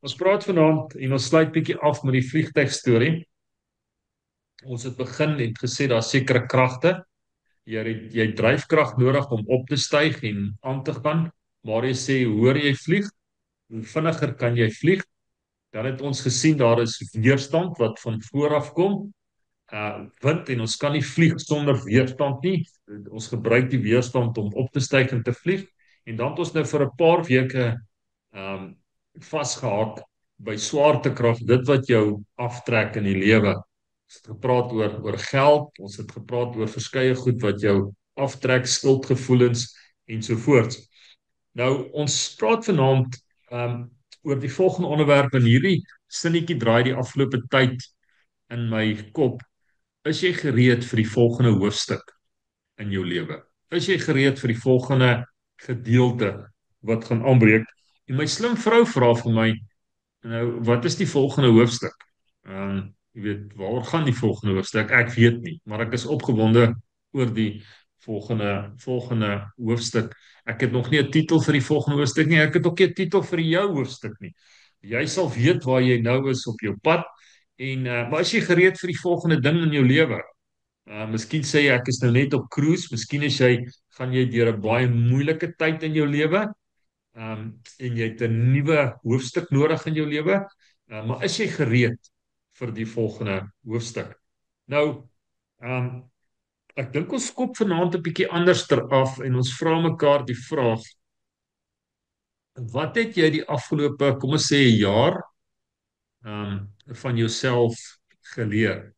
Ons praat vanaand en ons sluit bietjie af met die vliegtuigstorie. Ons het begin en gesê daar sekere kragte. Jy dryfkrag nodig om op te styg en aan te gaan. Maar jy sê hoor jy vlieg, hoe vinniger kan jy vlieg? Dan het ons gesien daar is weerstand wat van voor af kom. Wind en ons kan nie vlieg sonder weerstand nie. Ons gebruik die weerstand om op te styg en te vlieg. En dan het ons nou vir 'n paar weke ehm vasgehak by swaartekrag, dit wat jou aftrek in die lewe. Ons het gepraat oor geld, ons het gepraat oor verskeie goed wat jou aftrek, skuldgevoelens ensovoorts. Nou ons praat vanaand oor die volgende onderwerp en hierdie sinnetjie draai die afgelope tyd in my kop. Is jy gereed vir die volgende hoofstuk in jou lewe? Is jy gereed vir die volgende gedeelte wat gaan aanbreek? En my slim vrou vra vir my, nou, wat is die volgende hoofstuk? Jy weet, waar gaan die volgende hoofstuk? Ek weet nie, maar ek is opgewonde oor die volgende hoofstuk. Ek het nog nie 'n titel vir die volgende hoofstuk nie. Ek het ook nie 'n titel vir jou hoofstuk nie. Jy sal weet waar jy nou is op jou pad en maar as jy gereed vir die volgende ding in jou lewe? Miskien sê jy ek is nou net op cruise, miskien is jy gaan jy deur 'n baie moeilike tyd in jou lewe. En jy het 'n nuwe hoofstuk nodig in jou lewe. Maar is jy gereed vir die volgende hoofstuk? Nou, um, ek dink ons skop vanaand 'n bietjie anderster af en ons vra mekaar die vraag: wat het jy die afgelope, kom ons sê 'n jaar, van jouself geleer?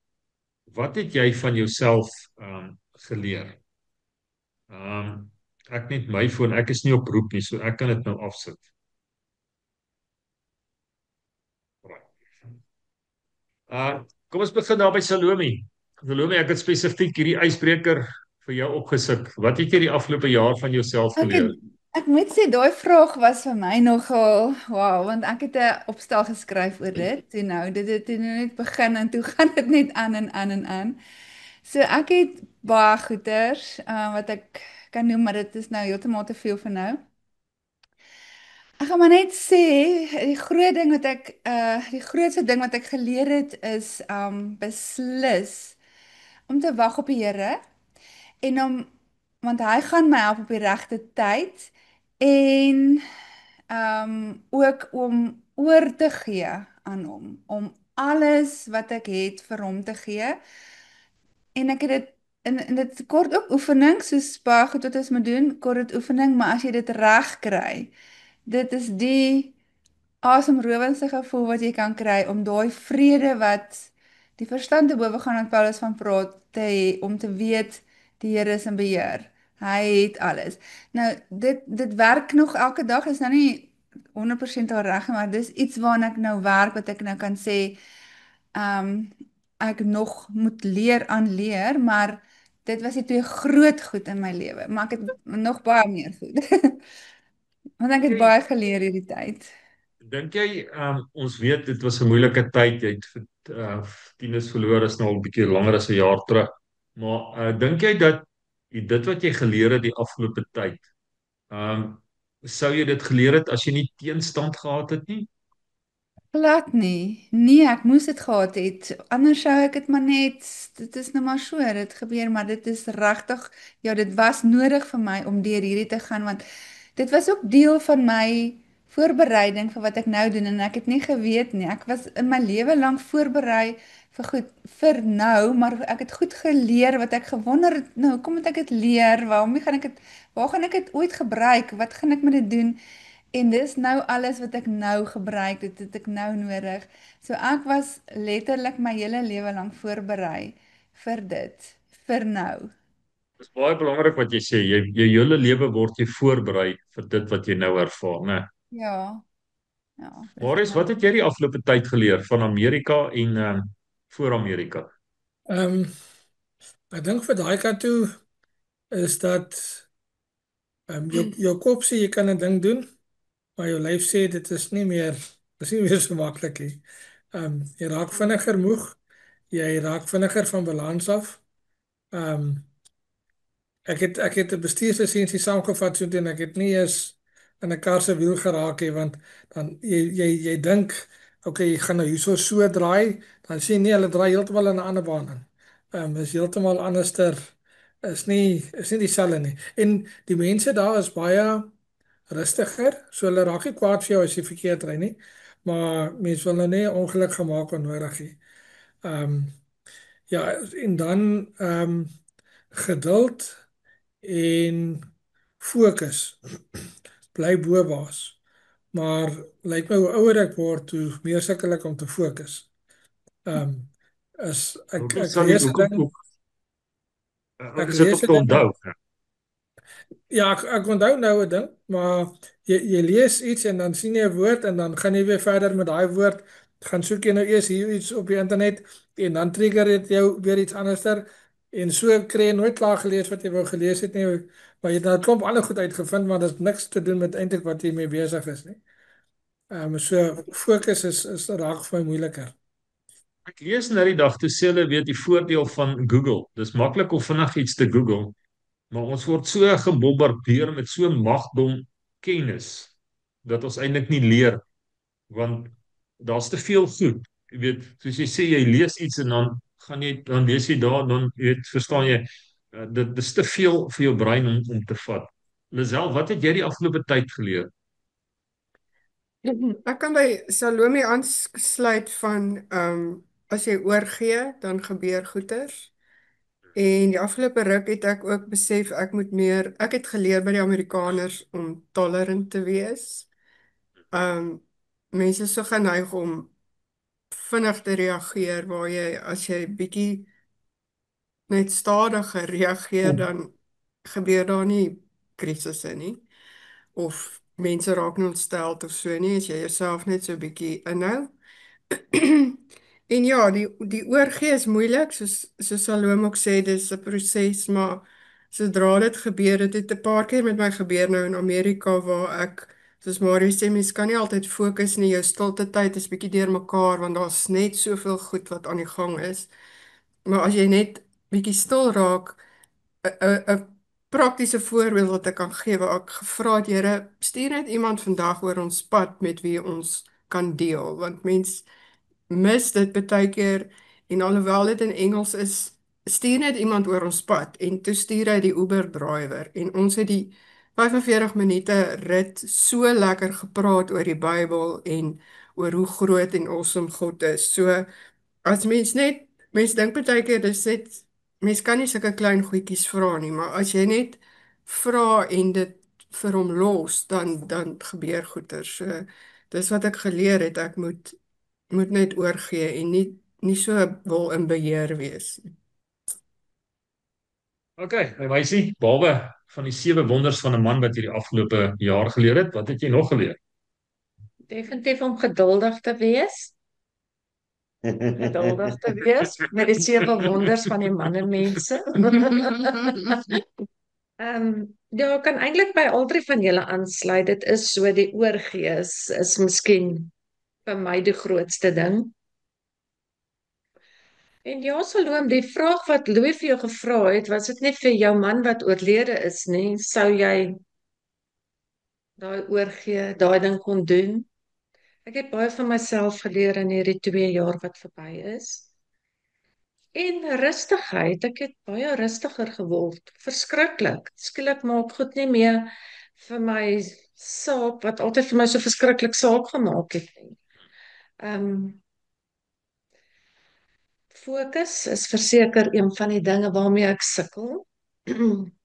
Wat het jy van jouself geleer? Ek net my foon, ek is nie op roep nie, so ek kan dit nou afsit. Kom ons begin daar by Salome. Salome, ek het spesifiek hierdie ysbreker vir jou opgesit. Wat het jy die afgelope jaar van jouself Ek het, geleer? ek moet sê daai vraag was vir my nogal wow, want ek het 'n opstel geskryf oor dit. Toe nou, dit het toe nou net begin en toe gaan dit net aan en aan en aan. So ek het baie goeters wat ek kan noem, maar dit is nou heeltemal te veel vir nou. Ek gaan maar net sê die groot ding wat ek die grootste ding wat ek geleer het is beslis om te wag op die Here en om want hy gaan my help op die regte tyd en ook om oor te gee aan hom, om alles wat ek het vir hom te gee. En ek het dit en dit kort ook oefening, soos baie goed wat ons moet doen, kort dit oefening, maar as jy dit reg kry, dit is die asemrowendste gevoel wat jy kan kry om daai vrede wat die verstand te bowe gaan wat Paulus van praat te hê, om te weet die Here is in beheer. Hy het alles. Nou dit werk nog elke dag, is nou nie 100% al reg nie, maar dis iets waarna ek nou werk wat ek nou kan sê ek nog moet leer aanleer, maar dit was die twee groot goed in my lewe, maar ek het nog baie meer goed. Want ek het Jy, baie geleer hierdie tyd. dink jy, ons weet dit was 'n moeilike tyd, jy het tieners verloor, is nou al 'n bietjie langer as 'n jaar terug. Maar dink jy dat dit wat jy geleer het die afgelope tyd, sou jy dit geleer het as jy nie teenstand gehad het nie? Glad nie. Nee, ek moes dit gehad het. Anders sou ek dit maar net, dit is nou maar so, dit gebeur, maar dit is regtig, ja, dit was nodig vir my om deur hierdie te gaan, want dit was ook deel van my voorbereiding vir wat ek nou doen en ek het nie geweet nie. Ek was in my lewe lank voorberei vir goed, vir nou, maar ek het goed geleer wat ek gewonder het, nou, kom het ek dit leer? Waar gaan ek dit ooit gebruik? Wat gaan ek met dit doen? En dis nou alles wat ek nou gebruik, dit het ek nou nodig. So ek was letterlik my hele lewe lank voorberei vir dit, vir nou. Dit is baie belangrik wat jy sê. Jy hele lewe word jy voorberei vir dit wat jy nou ervaar, né? Ja, ja, dis Marius, wat het jy die afgelope tyd geleer van Amerika en voor Amerika? Ehm ek dink vir daai kant toe is dat jou kop sê jy kan 'n ding doen, maar jou lyf sê dit is nie meer so maklik nie. Jy raak vinniger moeg, jy raak vinniger van balans af. Ehm ek het 'n bestuurslisensie saamgevat so doen ek het nie eens in 'n kar se wiel geraak het, want dan jy dink, okay, jy gaan nou hierso so draai, dan sien jy nee, hulle draai heeltemal in 'n ander baan in. Is heeltemal anderster, is nie dieselfde nie. En die mense daar is baie rustiger, so hulle raak nie kwaad vir jou as jy verkeerd ry nie, maar mense wil nou nie ongeluk gemaak onnodig nie. Ehm ja, en dan geduld en fokus bly bo baas. Maar lyk my hoe ouer ek word, hoe meer sukkel ek om te fokus. Ehm is Hoekom ek sal jy lees 'n ding, ook ek is dit lees op 'n te ding. onthou? Ja, ek onthou nou 'n ding, maar jy lees iets en dan sien jy 'n woord en dan gaan jy weer verder met daai woord. Gaan soek jy nou eers hier iets op die internet en dan trigger dit jou weer iets anderster en so kry jy nooit klaar gelees wat jy wou gelees het nie, maar jy het nou 'n klomp ander goed uitgevind, maar dit het niks te doen met eintlik wat jy mee besig is nie. So fokus is raak vir my moeiliker. Ek lees nou die dag toe sê hulle weet die voordeel van Google. Dis maklik om vinnig iets te Google, maar ons word so gebombardeer met so magdom kennis dat ons eintlik nie leer want daar's te veel goed. Jy weet, soos jy sê jy lees iets en dan lees jy daar dan jy weet verstaan jy dit is te veel vir jou brein om te vat. Lisel, wat het jy die afgelope tyd geleer? Ek kan by Salome aansluit van as jy oorgee, dan gebeur goeters. En die afgelope ruk het ek ook besef ek het geleer by die Amerikaners om tolerant te wees. Mense is so geneig om vinnig te reageer waar jy as jy bietjie net stadiger reageer dan gebeur daar nie krisisse nie of mense raak nie ontsteld of so nie as jy jouself net so bietjie inhou. En ja, die oorgee is moeilik, soos Salome ook sê, dis 'n proses, maar sodra dit gebeur, dit het 'n paar keer met my gebeur nou in Amerika waar ek, soos Mario sê, mens kan nie altyd fokus nie, jou stilte tyd is bietjie deurmekaar want daar's net soveel goed wat aan die gang is. Maar as jy net bietjie stil raak, 'n praktiese voorbeeld wat ek kan gee, waar ek gevra het, Here, stuur net iemand vandag oor ons pad met wie ons kan deel, want mens mis dit baie keer en alhoewel dit in Engels is, stuur net iemand oor ons pad en toe stuur hy die Uber driver en ons het die 45 minute rit so lekker gepraat oor die Bybel en oor hoe groot en awesome God is. So as mens dink baie keer dis net mens kan nie sulke klein goedjies vra nie, maar as jy net vra en dit vir hom los, dan gebeur goeie. So dis wat ek geleer het, ek moet net oorgee en nie so wil in beheer wees. Okay, my meisie, behalwe van die 7 wonders van 'n man wat jy die afgelope jaar geleer het, wat het jy nog geleer? Definitief om geduldig te wees. Geduldig te wees met die 7 wonders van die mannemense. Ja, ek kan eintlik by al 3 van julle aansluit. Dit is so die oorgee is miskien vir my die grootste ding. En ja, Salome, die vraag wat Louis vir jou gevra het, was dit nie vir jou man wat oorlede is nie, sou jy daai oorgee, daai ding kon doen? Ek het baie van myself geleer in hierdie 2 jaar wat verby is. En rustigheid, ek het baie rustiger geword. Verskriklik. Skielik maak goed nie meer vir my saak, wat altyd vir my so verskriklik saak gemaak het nie. Fokus is verseker een van die dinge waarmee ek sukkel.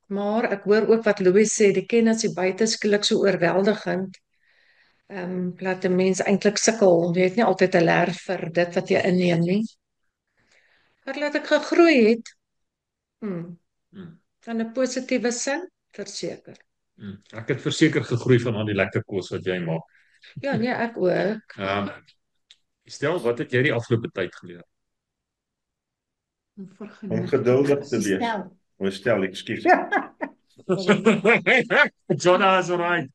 Maar ek hoor ook wat Louis sê, die kennis hier buite is skielik so oorweldigend. Laat 'n mens eintlik sukkel, jy het nie altyd 'n leer vir dit wat jy inneem nie. Wat laat ek gegroei het? In 'n positiewe sin, verseker. Ek het verseker gegroei van al die lekker kos wat jy maak. Ja, nee, ek ook. Stel, wat het jy die afgelope tyd geleer? Om geduldig te wees. Stel, ekskuus. Jonah is alright.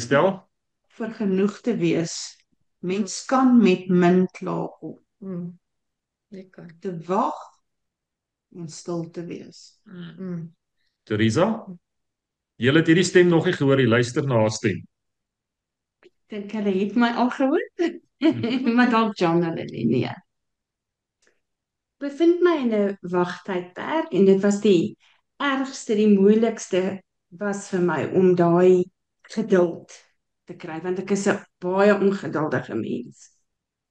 Stel? Vir genoeg te wees. Mens kan met min klaarkom. Jy kan. Te wag en stil te wees. Teresa? Jy het hierdie stem nog nie gehoor, jy luister na haar stem. Dink hulle het my al gehoor. Maar dalk John hulle nie. Nee. Bevind my in 'n wagtydperk en dit was die ergste, die moeilikste was vir my om daai geduld te kry, want ek is 'n baie ongeduldige mens.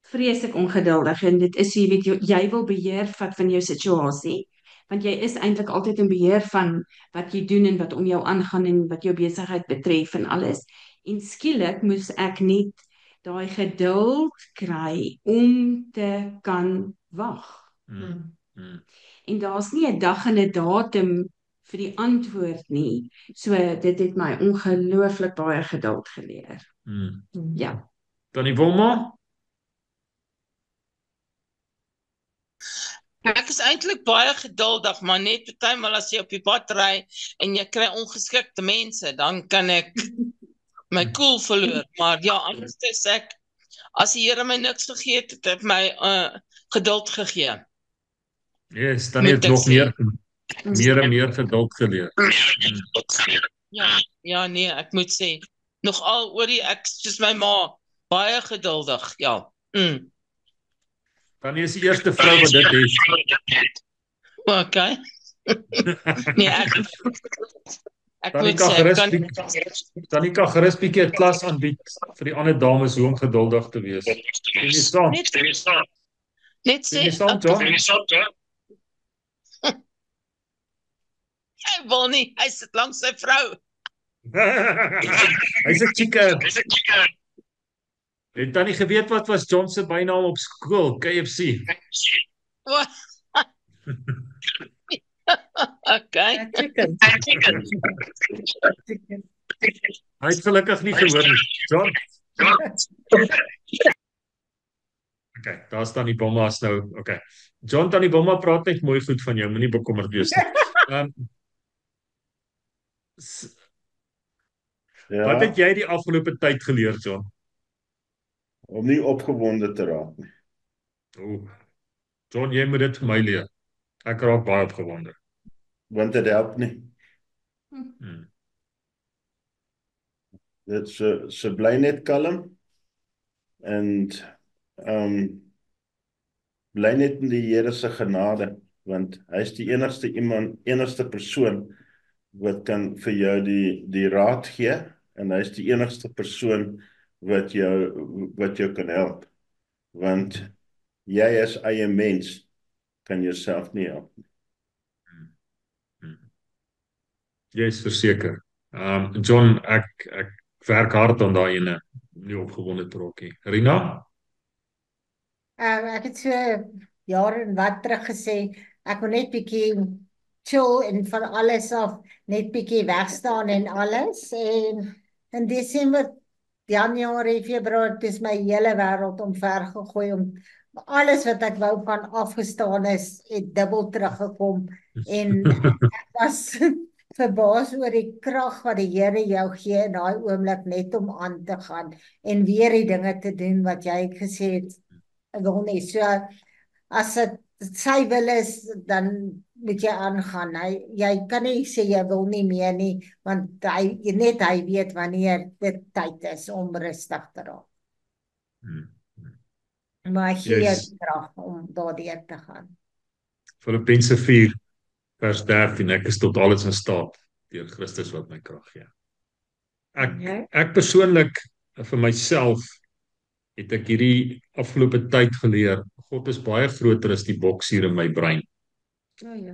Vreeslik ongeduldig en dit is, jy weet, jy wil beheer vat van jou situasie, want jy is eintlik altyd in beheer van wat jy doen en wat om jou aangaan en wat jou besigheid betref en alles. En skielik moes ek net daai geduld kry om te kan wag. En daar's nie 'n dag en 'n datum vir die antwoord nie. So dit het my ongelooflik baie geduld geleer. Ja. Tannie Wilma? Ek is eintlik baie geduldig, maar net partymal as jy op die pad ry en jy kry ongeskikte mense, dan kan ek my koel verloor. Maar ja, anders is ek, as die Here my niks gegee het, het hy my geduld gegee. Yes, dan het nog meer en meer geduld geleer. Ja, nee, ek moet sê, nogal oor die ek soos my ma, baie geduldig, ja. Tannie is die eerste vrou wat dit het. Okay. Nee, ek Tannie moet kan sê, Tannie kan gerus bietjie 'n klas aanbied vir die ander dames hoe om geduldig te wees. Sien jy saam? net Sien jy sê, saam, John? hy wil nie, hy sit langs sy vrou. Hy's 'n chicken. Het Tannie geweet wat was John se bynaam op skool? KFC. Okay. Hy het gelukkig nie gehoor nie. John. Okay, daar's Tannie Bomma's nou. Okay. John, Tannie Bomma praat net mooi goed van jou, moenie bekommerd wees nie. Wat het jy die afgelope tyd geleer, John? Om nie opgewonde te raak nie. John, jy moet dit vir my leer. Ek raak baie opgewonde. Want dit help nie. Dit se bly net kalm en bly net in die Here se genade, want hy is die enigste persoon wat kan vir jou die raad gee en hy is die enigste persoon wat jou kan help. Want jy as eie mens kan jouself nie help nie. Jy is verseker. John, ek werk hard aan daai ene, nie opgewonde te raak nie. Rina? Ek het so jare en wat terug gesê, ek wil net bietjie chill en van alles af net bietjie wegstaan en alles. En in Desember, Januarie, Februarie, dis my hele wêreld omver gegooi om alles wat ek wou van afgestaan is, het dubbel teruggekom en ek was verbaas oor die krag wat die Here jou gee in daai oomblik net om aan te gaan en weer die dinge te doen wat jy gesê het ek wil nie. So as dit sy wil is, dan moet jy aangaan. Jy kan nie sê jy wil nie meer nie, want hy weet wanneer dit tyd is om rustig te raak. Maar hy gee jou krag om daardeur te gaan. Filippense 4 vers 13, ek is tot alles in staat deur Christus wat my krag gee. Ek persoonlik vir myself het ek hierdie afgelope tyd geleer, God is baie groter as die boks hier in my brein. Jy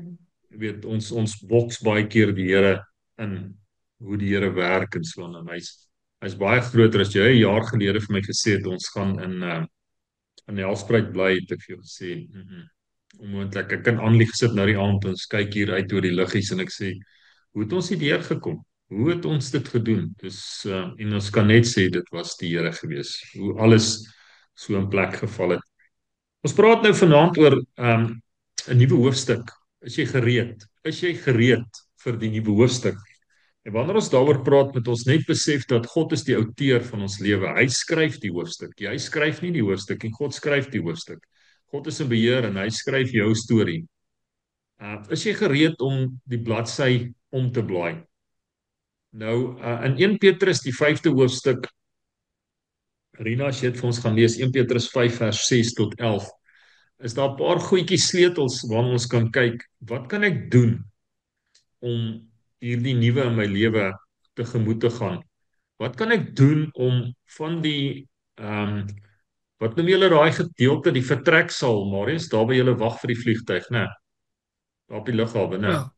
weet, ons boks baie keer die Here in hoe die Here werk en so en hy's baie groter. As jy 'n jaar gelede vir my gesê het ons gaan in Helspruit bly, het ek vir jou gesê onmoontlik. Ek kan aanlig gesit nou die aand en kyk hier uit oor die liggies en ek sê, hoe het ons hierdeur gekom? Hoe het ons dit gedoen? Dus en ons kan net sê dit was die Here gewees. Hoe alles so in plek geval het. Ons praat nou vanaand oor 'n nuwe hoofstuk. Is jy gereed? Is jy gereed vir die nuwe hoofstuk? En wanneer ons daaroor praat, moet ons net besef dat God is die outeur van ons lewe. Hy skryf die hoofstuk. Jy skryf nie die hoofstuk nie, God skryf die hoofstuk. God is in beheer en hy skryf jou storie. Is jy gereed om die bladsy om te blaai? Nou, in 1 Petrus die 5de hoofstuk Rina, as jy dit vir ons gaan lees, 1 Petrus 5 vers 6 tot 11, is daar 'n paar goedjies sleutels waarna ons kan kyk. Wat kan ek doen om hierdie nuwe in my lewe tegemoet te gaan? Wat kan ek doen om van die wat noem julle daai gedeelte, die vertreksaal, Marius, daar by julle wag vir die vliegtuig, né? Daar op die lughawe, né?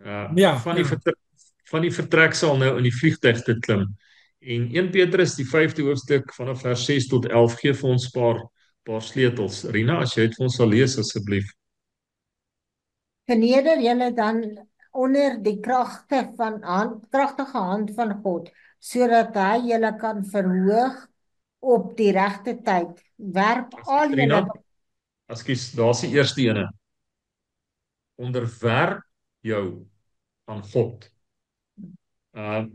Ja, ja, Van die ja. van die vertreksaal nou in die vliegtuig te klim. En 1 Petrus die 5de hoofstuk vanaf vers 6 tot 11 gee vir ons paar sleutels. Rina, as jy dit vir ons sal lees asseblief. Verneder julle dan onder die kragtige hand van God, sodat hy julle kan verhoog op die regte tyd. Werp al Rina, julle ekskuus, daar's die eerste ene. Onderwerp jou aan God.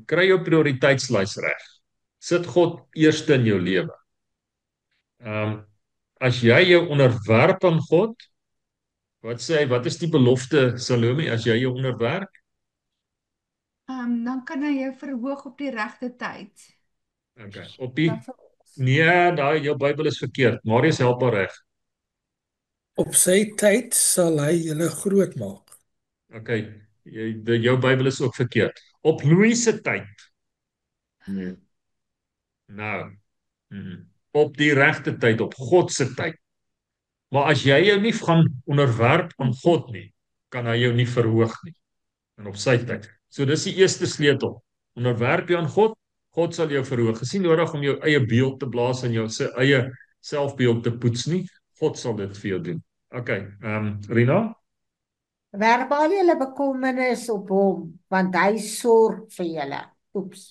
Kry jou prioriteitslys reg. Sit God eerste in jou lewe. As jy jou onderwerp aan God, wat sê hy, wat is die belofte, Salome, as jy jou onderwerp? Dan kan hy jou verhoog op die regte tyd. Okay. Nee, daai jou Bybel is verkeerd. Marius help haar reg. Op sy tyd sal hy julle groot maak. Okay, jou Bybel is ook verkeerd. Op Louis se tyd. Nee. Nou, op die regte tyd, op God se tyd. Maar as jy jou nie gaan onderwerp aan God nie, kan hy jou nie verhoog nie. En op sy tyd. So dis die eerste sleutel. Onderwerp jou aan God, God sal jou verhoog. Dis nie nodig om jou eie beeld te blaas en jou eie selfbeeld te poets nie. God sal dit vir jou doen. Okay, Rina? werp al julle bekommernis op hom, want hy sorg vir julle. Oeps.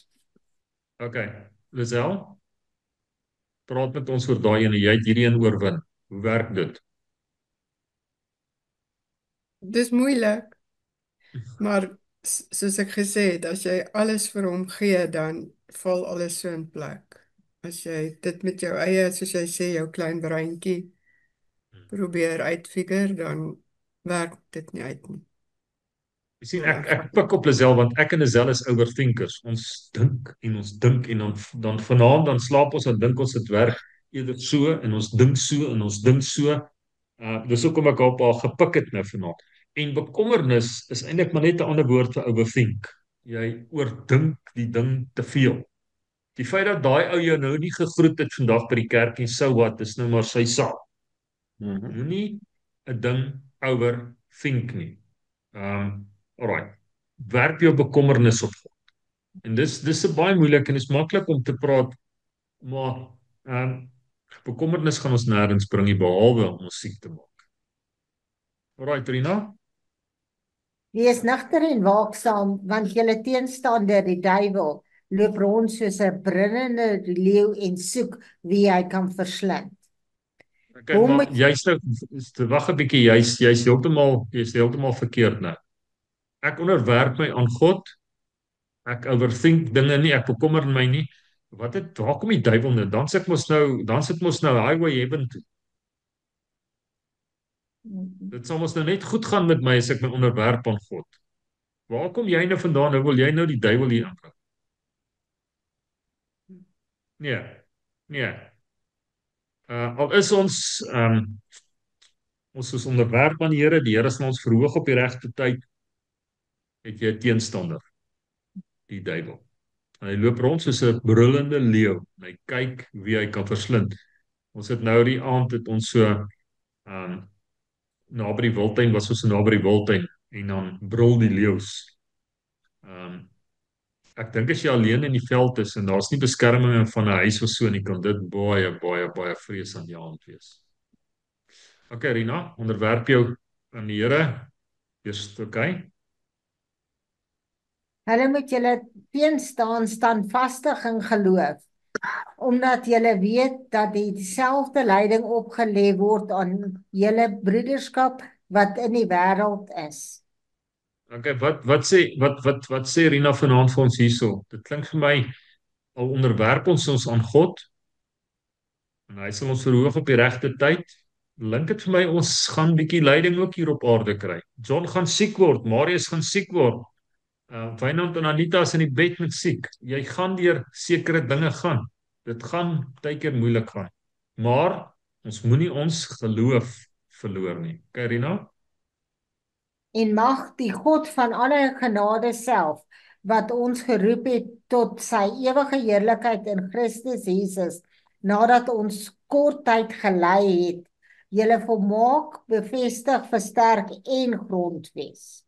Okay, Lisel? Praat met ons oor daai ene, jy het hierdie een oorwin. Hoe werk dit? Dis moeilik, maar soos ek gesê het, as jy alles vir hom gee, dan val alles so in plek. As jy dit met jou eie, soos jy sê, jou klein breintjie probeer uitfigure, dan werk dit nie uit nie. Jy sien, ek pik op Lisel, want ek en Lisel is overthinkers. Ons dink en dan vanaand dan slaap ons en dink ons dit werk eerder so en ons dink so en ons dink so. Dis hoekom ek op haar gepik het nou vanaand. En bekommernis is eintlik maar net 'n ander woord vir overthink. Jy oordink die ding te veel. Die feit dat daai ou jou nou nie gegroet het vandag by die kerk en sou wat, is nou maar sy saak. Moenie 'n ding overthink nie. Alright. Werp jou bekommernis op God. En dis 'n baie moeilik en is maklik om te praat, maar bekommernis gaan ons nêrens bring nie behalwe om ons siek te maak. Alright, Rina? Wees nugter en waaksaam, want julle teenstander, die duiwel, loop rond soos 'n brullende leeu en soek wie hy kan verslind. Okay, maar jy's nou, wag 'n bietjie, jy's heeltemal verkeerd nou. Ek onderwerp my aan God. Ek overthink dinge nie, ek bekommer my nie. Waar kom die duiwel nou? Dan sit mos nou highway heaven toe. Dit sal mos nou net goed gaan met my as ek my onderwerp aan God. Waar kom jy nou vandaan? Nou wil jy nou die duiwel hier aanbring? Nee. Al is ons is onderwerp aan die Here, die Here sal ons verhoog op die regte tyd, het jy 'n teenstander, die duiwel. Hy loop rond soos 'n brullende leeu, en hy kyk wie hy kan verslind. Ons het nou die aand het ons so naby die wildtuin, was ons so naby die wildtuin, en dan brul die leeu's. Ek dink as jy alleen in die veld is en daar's nie beskerming van 'n huis of so nie, kan dit baie vrees aan jou hand wees. Okay, Rina, onderwerp jou aan die Here. Eers okay. Hulle moet julle teenstaan standvastig in geloof, omdat julle weet dat dieselfde lyding opgelê word aan julle broederskap wat in die wêreld is. Okay, wat sê Rina vanaand vir ons hierso? Dit klink vir my, al onderwerp ons aan God, en hy sal ons verhoog op die regte tyd. Link dit vir my, ons gaan bietjie lyding ook hier op aarde kry. John gaan siek word, Marius gaan siek word. Wynand en Anita is in die bed met siek. Jy gaan deur sekere dinge gaan. Dit gaan baie keer moeilik gaan. Maar ons moenie ons geloof verloor nie. Karina? En mag die God van alle genade self, wat ons geroep het tot sy ewige heerlikheid in Christus Jesus, nadat ons kort tyd gelei het, julle volmaak, bevestig, versterk en grondves.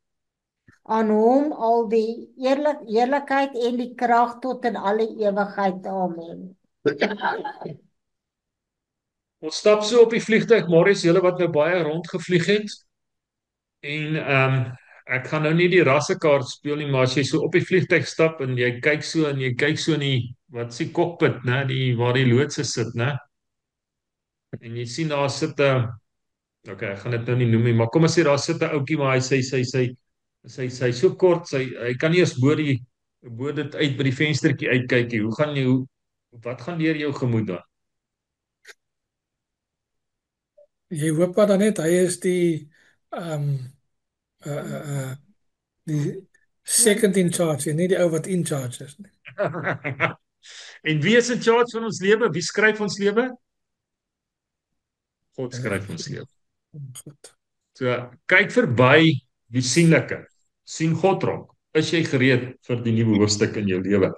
Aan hom al die heerlikheid en die krag tot in alle ewigheid. Amen. Ons stap so op die vliegtuig, Marius, julle wat nou baie rondgevlieg het. En ek gaan nou nie die rassekaart speel nie, maar as jy so op die vliegtuig stap en jy kyk so en jy kyk so in die wat s'ie cockpit, né, die waar die loodse sit, né? En jy sien daar sit 'n okay, ek gaan dit nou nie noem nie, maar kom ons sê daar sit 'n ouetjie maar hy sy so kort, hy kan nie eens bo dit uit by die venstertjie uitkyk nie. Wat gaan deur jou gemoed dan? Jy hoop maar dan net hy is die die second in charge, en nie die ou wat in charge is nie. En wie is in charge van ons lewe? Wie skryf ons lewe? God skryf ons lewe. Goed. So kyk verby die sienlike. Sien God raak. Is jy gereed vir die nuwe hoofstuk in jou lewe?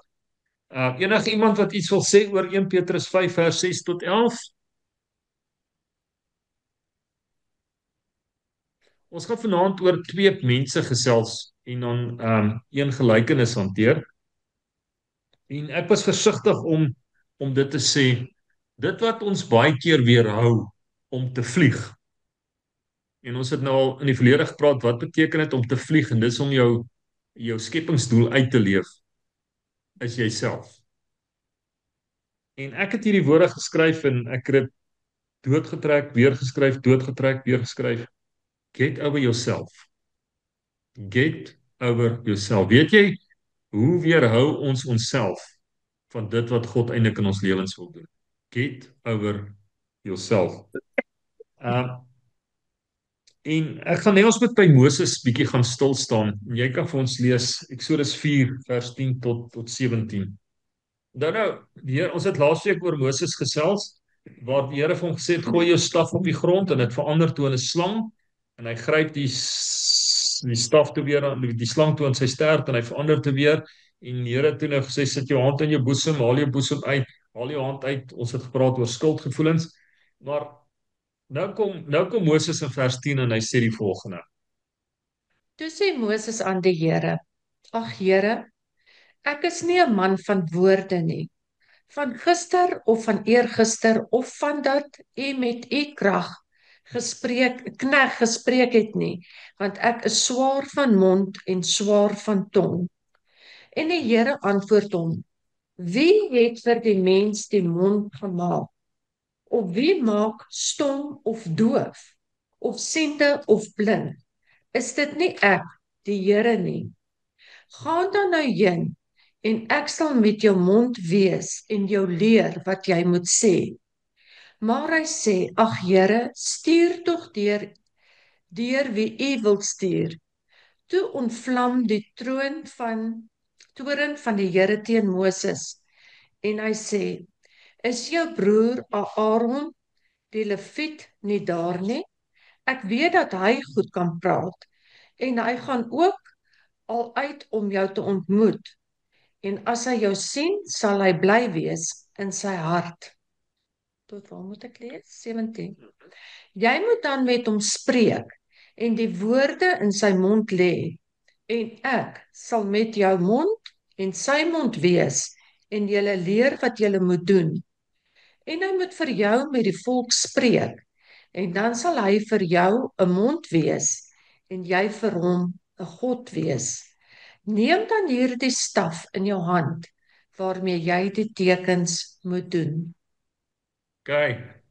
Enige iemand wat iets wil sê oor 1 Petrus 5 vers 6 tot 11? Ons gaan vanaand oor 2 mense gesels en dan een gelykenis hanteer. En ek was versigtig om dit te sê, dit wat ons baie keer weerhou om te vlieg. En ons het nou al in die verlede gepraat, wat beteken dit om te vlieg? En dis om jou skepingsdoel uit te leef, is jouself. En ek het hierdie woorde geskryf en ek het dit doodgetrek, weer geskryf, doodgetrek, weer geskryf. Get over yourself. Get over yourself. Weet jy, hoe weerhou ons onsself van dit wat God eintlik in ons lewens wil doen? Get over yourself. En ek gaan net ons met by Moses bietjie gaan stil staan. En jy kan vir ons lees Eksodus 4 vers 10 tot 17. Die Heer, ons het laasweek oor Moses gesels, waar die Here vir hom gesê het, gooi jou staf op die grond en dit verander toe in 'n slang en hy gryp die staf toe weer, die slang toe in sy stert en hy verander toe weer en die Here toe nou gesê, sit jou hand in jou boesem, haal jou boesem uit, haal jou hand uit. Ons het gepraat oor skuldgevoelens, maar nou kom Moses in vers 10 en hy sê die volgende. Toe sê Moses aan die Here: Ag Here, ek is nie 'n man van woorde nie. Van gister of van eergister of van dat u met u knegt gespreek het nie, want ek is swaar van mond en swaar van tong. En die Here antwoord hom: Wie het vir die mens die mond gemaak? Of wie maak stom of doof, of siende of blind? Is dit nie ek, die Here nie? Gaan dan nou heen, en ek sal met jou mond wees en jou leer wat jy moet sê. Maar hy sê: Ag Here, stuur tog deur wie u wil stuur. Toe ontvlam die toorn van die Here teen Moses, en hy sê: Is jou broer Aaron, die Lewiet, nie daar nie? Ek weet dat hy goed kan praat, en hy gaan ook al uit om jou te ontmoet. En as hy jou sien, sal hy bly wees in sy hart. Tot waar moet ek lees? 17. Jy moet dan met hom spreek en die woorde in sy mond lê. En ek sal met jou mond en sy mond wees en julle leer wat julle moet doen. En hy moet vir jou met die volk spreek. En dan sal hy vir jou 'n mond wees en jy vir hom 'n God wees. Neem dan hierdie staf in jou hand, waarmee jy die tekens moet doen. Kyk,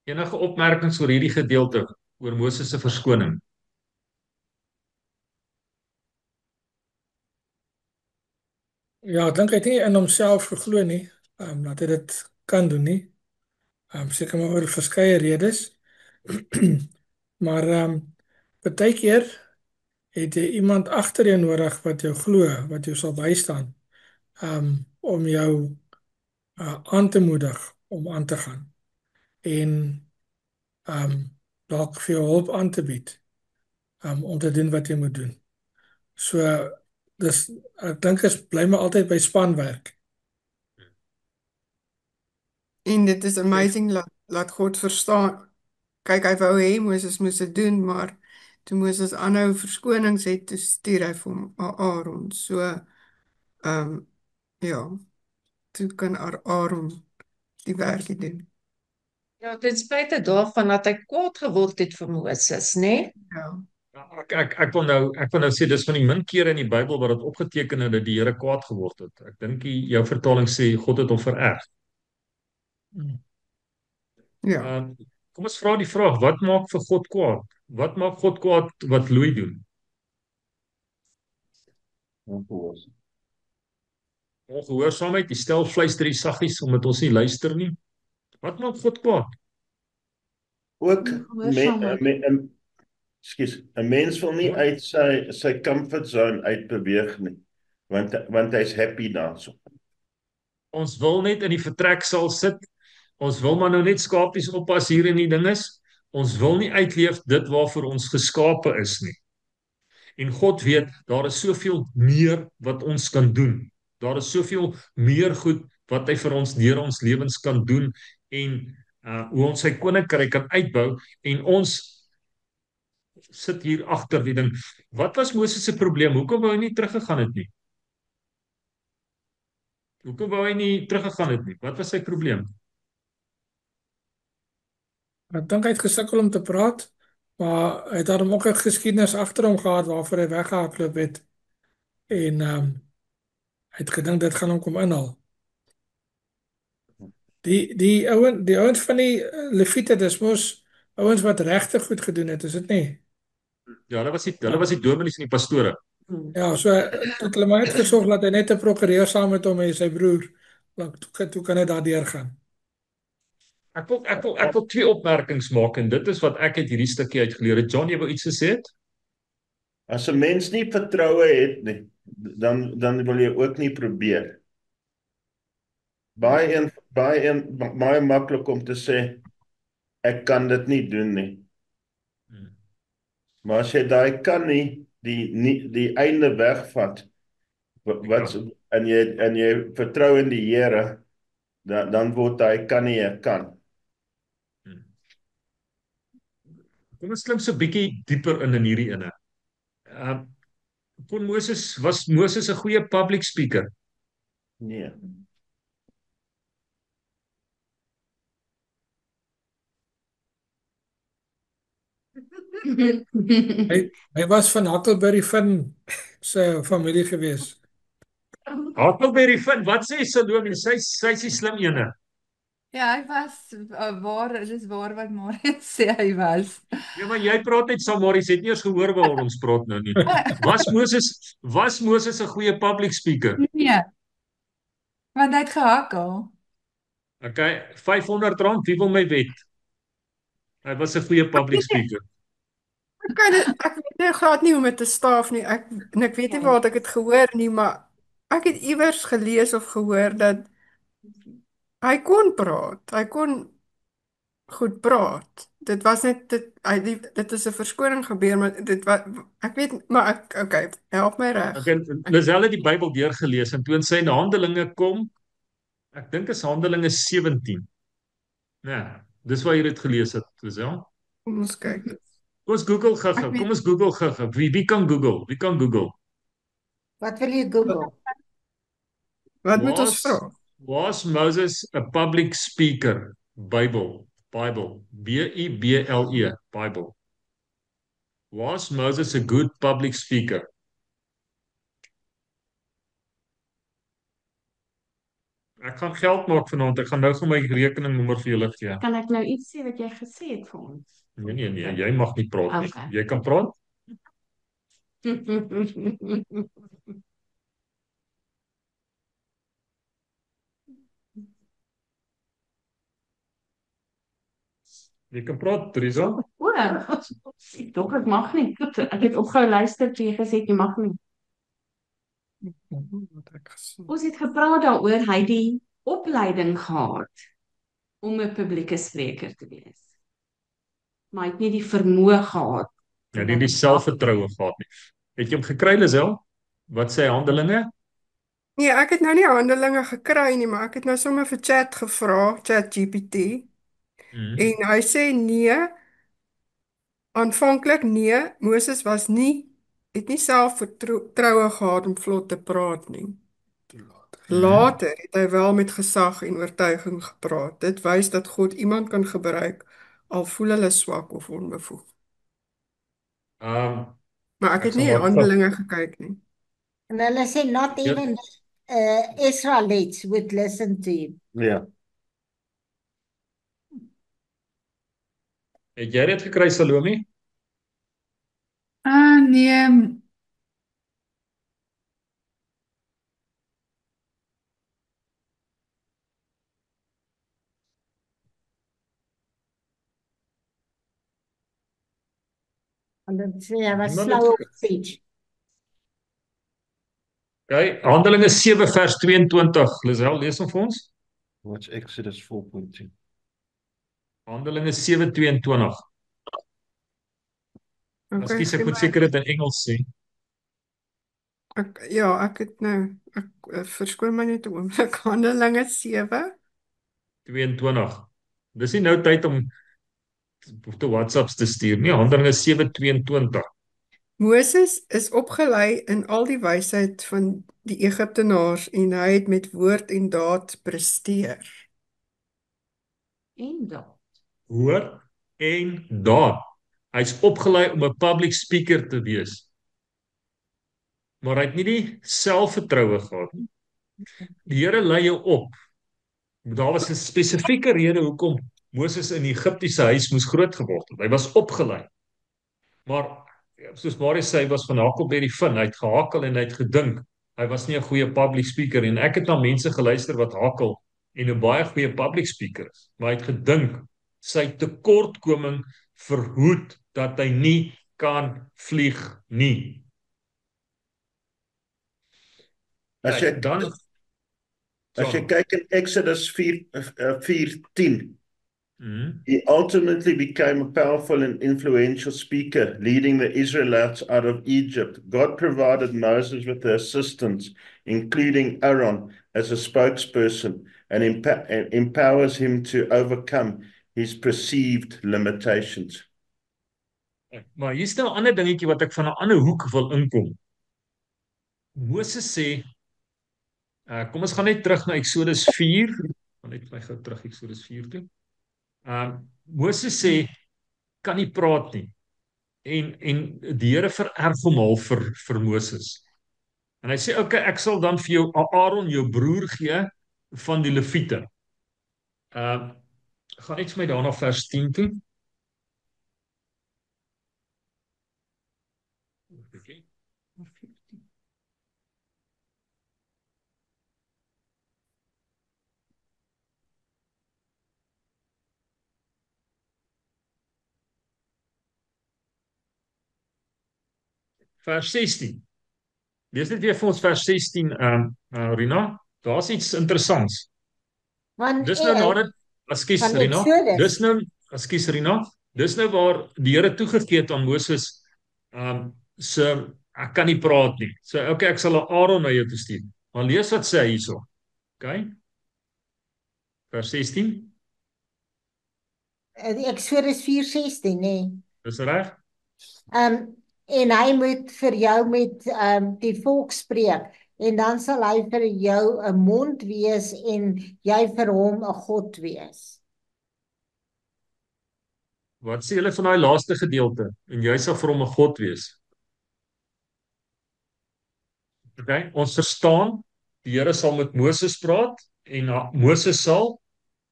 enige opmerkings oor hierdie gedeelte, oor Moses se verskoning? Ja, ek dink hy het nie in homself geglo nie, dat hy dit kan doen nie. Seker maar oor verskeie redes. Maar baie keer het jy iemand agter jou nodig wat jou glo, wat jou sal bystaan, om jou aan te moedig om aan te gaan en dalk vir jou hulp aan te bied om te doen wat jy moet doen. So dis ek dink is bly maar altyd by spanwerk. En dit is amazing laat God verstaan. Kyk, hy wou hê Moses moes dit doen, maar toe Moses aanhou verskonings het, toe stuur hy vir hom Aaron. So ja, toe kan Aaron die werkie doen. Ja, ten spyte daarvan dat hy kwaad geword het vir Moses, né? Ja. Ek wil nou sê dis van die min kere in die Bybel wat dit opgeteken het dat die Here kwaad geword het. Ek dink jou vertaling sê God het hom vererg. Ja. Kom ons vra die vraag, wat maak vir God kwaad? Wat maak God kwaad wat Louis doen? Ongehoorsaamheid, die stel fluister die saggies omdat ons nie luister nie. Wat maak God kwaad? Ook Ongehoorsaamheid. Skus, 'n mens wil nie uit sy comfort zone uitbeweeg nie, want hy's happy daarso. Ons wil net in die vertreksaal sit. Ons wil maar nou net skapies oppas hier in die ding is. Ons wil nie uitleef dit waarvoor ons geskape is nie. En God weet, daar is soveel meer wat ons kan doen. Daar is soveel meer goed wat hy vir ons deur ons lewens kan doen en hoe ons sy koninkryk kan uitbou en ons sit hier agter die ding. Wat was Moses se probleem? Hoekom wou hy nie teruggegaan het nie? Hoekom wou hy nie teruggegaan het nie? Wat was sy probleem? Ek dink hy het gesukkel om te praat, maar hy het daarom ook 'n geskiedenis agter hom gehad waarvoor hy weggehardloop het. En hy het gedink dit gaan hom kom inhaal. Die ouens van die Lewiete, dis mos ouens wat regtig goed gedoen het, is dit nie? Ja, hulle was die dominees en die pastore. Ja, so het hulle maar net gesorg dat hy net 'n prokureur saam met hom en sy broer, toe kan hy daardeur gaan. Ek wil twee opmerkings maak en dit is wat ek uit hierdie stukkie uitgeleer het. John, jy wou iets gesê het? As 'n mens nie vertroue het nie, dan wil jy ook nie probeer. Baie maklik om te sê ek kan dit nie doen nie. Maar as jy daai kan nie die einde wegvat, en jy vertrou in die Here, dan word hy kan nie 'n kan. Kom ons klim so 'n bietjie dieper in hierdie ene. Was Moses 'n goeie public speaker? Nee. Hy was van Huckleberry Finn se familie gewees. Huckleberry Finn, wat sê Salome? Sy's die slim ene. Ja, hy was dit is waar wat Marius sê hy was. Ja, maar jy praat net saam, Marius het nie eens gehoor waaroor ons praat nou nie. Was Moses 'n goeie public speaker? Nee. Want hy het gehakkel. Okay, R500, wie wil my wet? Hy was 'n goeie public speaker. Ek weet nie glad nie hoe om dit te staaf nie. Ek weet nie waar ek het gehoor nie, maar ek het iewers gelees of gehoor dat hy kon praat. Hy kon goed praat. Dit was net dit is 'n verskoning gebeur, maar ek weet, maar okay, help my reg. Okay, Lisel het die Bybel deurgelees en toe in sy Handelinge kom, ek dink is Handelinge 17. Nee, dis waar jy dit gelees het, Lisel. Kom ons kyk. Kom ons Google gou-gou. Wie kan Google? Wie kan Google? Wat wil jy Google? Wat moet ons vra? Was Moses a public speaker? Bible. B-I-B-L-E, Bible. Was Moses a good public speaker? Ek gaan geld maak vanaand. Ek gaan nou vir my rekeningnommer vir julle gee. Kan ek nou iets sê wat jy gesê het vir ons? Nee, jy mag nie praat nie. Okay. Jy kan praat? Jy kan praat, Teresa. O, tog ek mag nie. Goed, ek het opgehou luister toe jy gesê het jy mag nie. Ons het gepraat daaroor hy die opleiding gehad om 'n publieke spreker te wees. Maar hy het nie die vermoë gehad. Ja, nie die selfvertroue gehad nie. Het jy hom gekry, Lisel? Wat sê Handelinge? Nee, ek het nou nie Handelinge gekry nie, maar ek het nou sommer vir Chat gevra, ChatGPT, en hy sê nee, aanvanklik nee, Moses het nie selfvertroue gehad om vlot te praat nie. Later het hy wel met gesag en oortuiging gepraat. Dit wys dat God iemand kan gebruik, al voel hulle swak of onbevoeg. Maar ek het sal nie maar Handelinge gekyk nie. En hulle sê not Ja. even Israelites would listen to him. Ja. Het jy dit gekry, Salome? Nee, Hulle sê hy was Niemand slou het op speech. Okay, Handelinge 7 vers 22. Lisel, lees hom vir ons. Watch Exodus 4:2. Handelinge 7:22. Ekskuus, ek moet seker dit in Engels sê. Ek het nou, verskoon my net 'n oomblik, Handelinge 7. 22. Dis nie nou tyd om te WhatsApps te stuur nie. Handelinge 7:22. Moses is opgelei in al die wysheid van die Egiptenaars en hy het met woord en daad presteer. En daad. Hoor en daad. Hy's opgelei om 'n public speaker te wees. Maar hy het nie die selfvertroue gehad nie. Die Here lei jou op. Daar was 'n spesifieke rede hoekom Moses in die Egiptiese huis moes groot geword het. Hy was opgelei. Maar soos Marius sê, hy was van hakel by die vin. Hy het gehakel en hy het gedink hy was nie 'n goeie public speaker en ek het na mense geluister wat hakel en 'n baie goeie public speaker is. Maar hy het gedink sy tekortkoming verhoed dat hy nie kan vlieg nie. As jy kyk in Exodus 4:10, he ultimately became a powerful and influential speaker, leading the Israelites out of Egypt. God provided Moses with the assistance, including Aaron as a spokesperson, and empowers him to overcome his perceived limitations. Maar hier is nou 'n ander dingetjie wat ek van 'n ander hoek wil inkom. Moses sê, kom ons gaan net terug na Exodus 4. Gaan net my gou terug Exodus 4 toe. Moses sê kan nie praat nie. En die Here vererf hom al vir Moses. En hy sê okay, ek sal dan vir jou Aaron jou broer gee van die Lewiete. Gaan net vir my daarna vers 10 toe. Okay. Vers 16. Lees net weer vir ons vers 16, Rina. Daar's iets interessants. Dis nou nadat, ekskuus Rina, Rina, dis nou waar die Here toegegee het aan Moses, ek kan nie praat nie. So okay, ek sal 'n Aaron na jou toe stuur. Maar lees wat sê hy hierso. Okay? Vers 16. Exodus 4:16, nee. Dis reg? En hy moet vir jou met die volk spreek en dan sal hy vir jou 'n mond wees en jy vir hom 'n God wees. Wat sê julle van daai laaste gedeelte? En jy sal vir hom 'n God wees. Okay, ons verstaan die Here sal met Moses praat en Moses sal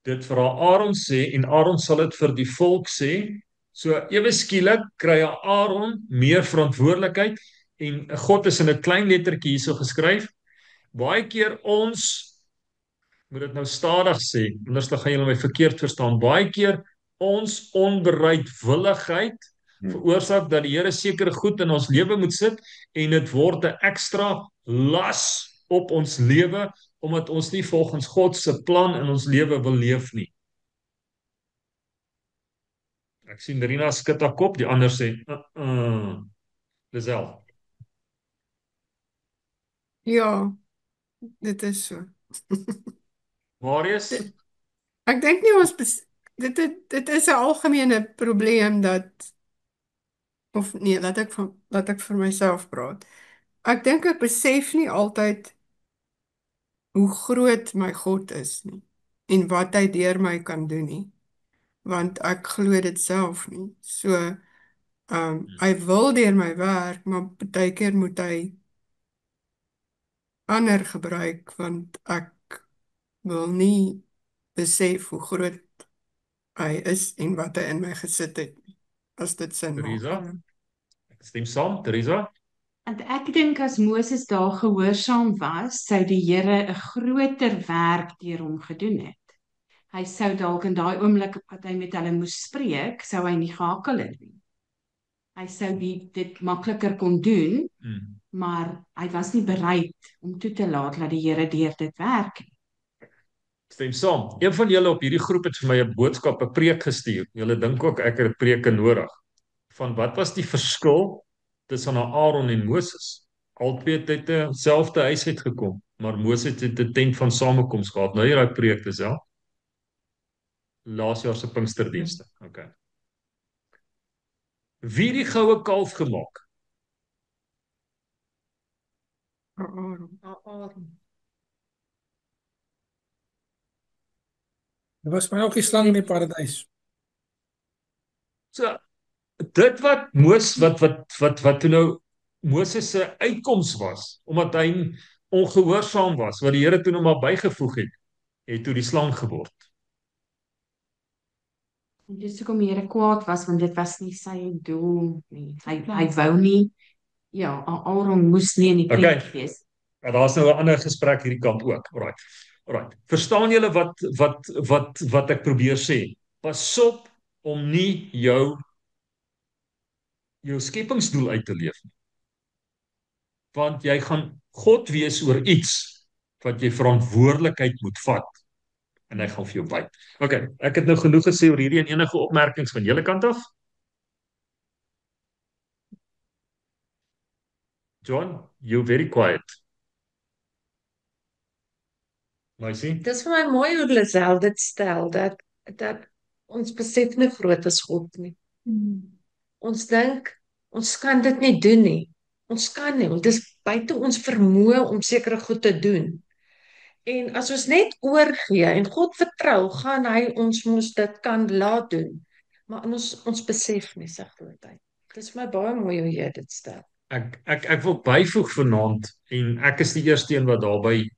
dit vir Aaron sê en Aaron sal dit vir die volk sê. So ewe skielik kry Aaron meer verantwoordelikheid en God is in 'n klein lettertjie hierso geskryf. Baie keer ons moet dit nou stadig sê, anders dan gaan julle my verkeerd verstaan. Baie keer ons onbereidwilligheid veroorsaak dat die Here sekere goed in ons lewe moet sit en dit word 'n ekstra las op ons lewe omdat ons nie volgens God se plan in ons lewe wil leef nie. Ek sien Rina skud haar kop, die ander sê, Lisel. Ja, dit is so. Marius? Ek dink nie dit is 'n algemene probleem of nee, laat ek vir myself praat. Ek dink ek besef nie altyd hoe groot my God is nie en wat hy deur my kan doen nie, want ek glo dit self nie. So, hy wil deur my werk, maar partykeer moet hy ander gebruik, want ek wil nie besef hoe groot hy is en wat hy in my gesit het nie, as dit sin maak. Teresa? Ek stem saam, Teresa? Want ek dink as Moses daar gehoorsaam was, sou die Here 'n groter werk deur hom gedoen het. Hy sou dalk in daai oomblik wat hy met hulle moes spreek, sou hy nie gehakkel het nie. Hy sou dit makliker kon doen, maar hy was nie bereid om toe te laat dat die Here deur dit werk nie. Stem saam. Een van julle op hierdie groep het vir my 'n boodskap, 'n preek gestuur. Julle dink ook ek het 'n preke nodig. Van wat was die verskil tussen Aaron en Moses? Albei het uit dieselfde huis uitgekom, maar Moses het 'n tent van samekoms gehad. Nou jy daai preek dis ja. Laasjaar se Pinksterdienste. Okay. Wie die goue kalf gemaak? Dit was my ook die slang in die paradys. So dit wat toe nou Moses se uitkoms was, omdat hy ongehoorsaam was, wat die Here toe nou maar bygevoeg het toe die slang geword. En dis hoekom die Here kwaad was, want dit was nie sy doel nie. Hy wou nie, ja, Aaron moes nie in die plek wees. Ja, daar's nou 'n ander gesprek hierdie kant ook. Alright. Verstaan julle wat ek probeer sê? Pas op om nie jou skepingsdoel uit te leef nie. Want jy gaan God wees oor iets wat jy verantwoordelikheid moet vat en hy gaan vir jou byt. Okay, ek het nou genoeg gesê oor hierdie en enige opmerkings van julle kant af? John, you're very quiet. Maisie? Dis vir my mooi hoe Lisel dit stel, dat ons besef nie groot is God nie. Ons dink, ons kan dit nie doen nie. Ons kan nie, want dit is buite ons vermoë om sekere goed te doen. En as ons net oorgee en God vertrou, gaan hy ons mos dit kan laat doen. Maar ons besef nie sy grootheid. Dit is vir my baie mooi hoe jy dit stel. Ek wil byvoeg vanaand, en ek is die eerste een wat daarby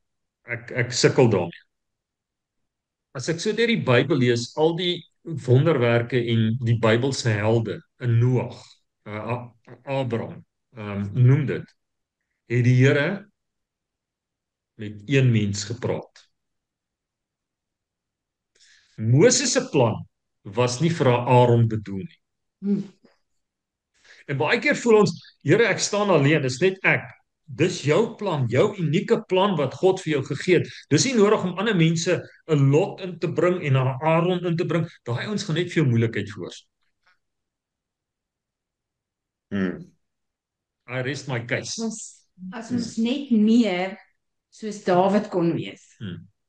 ek sukkel daarmee. As ek so deur die Bybel lees, al die wonderwerke en die Bybelse helde, in Noag, Abraham, noem dit, het die Here met een mens gepraat. Moses se plan was nie vir Aaron bedoel nie. En baie keer voel ons, Here, ek staan alleen, dis net ek. Dis jou plan, jou unieke plan wat God vir jou gegee het. Dis nie nodig om ander mense 'n Lot in te bring en 'n Aaron in te bring. Daai ouens gaan net vir jou moeilikheid veroorsaak. I rest my case. As ons net meer soos Dawid kon wees.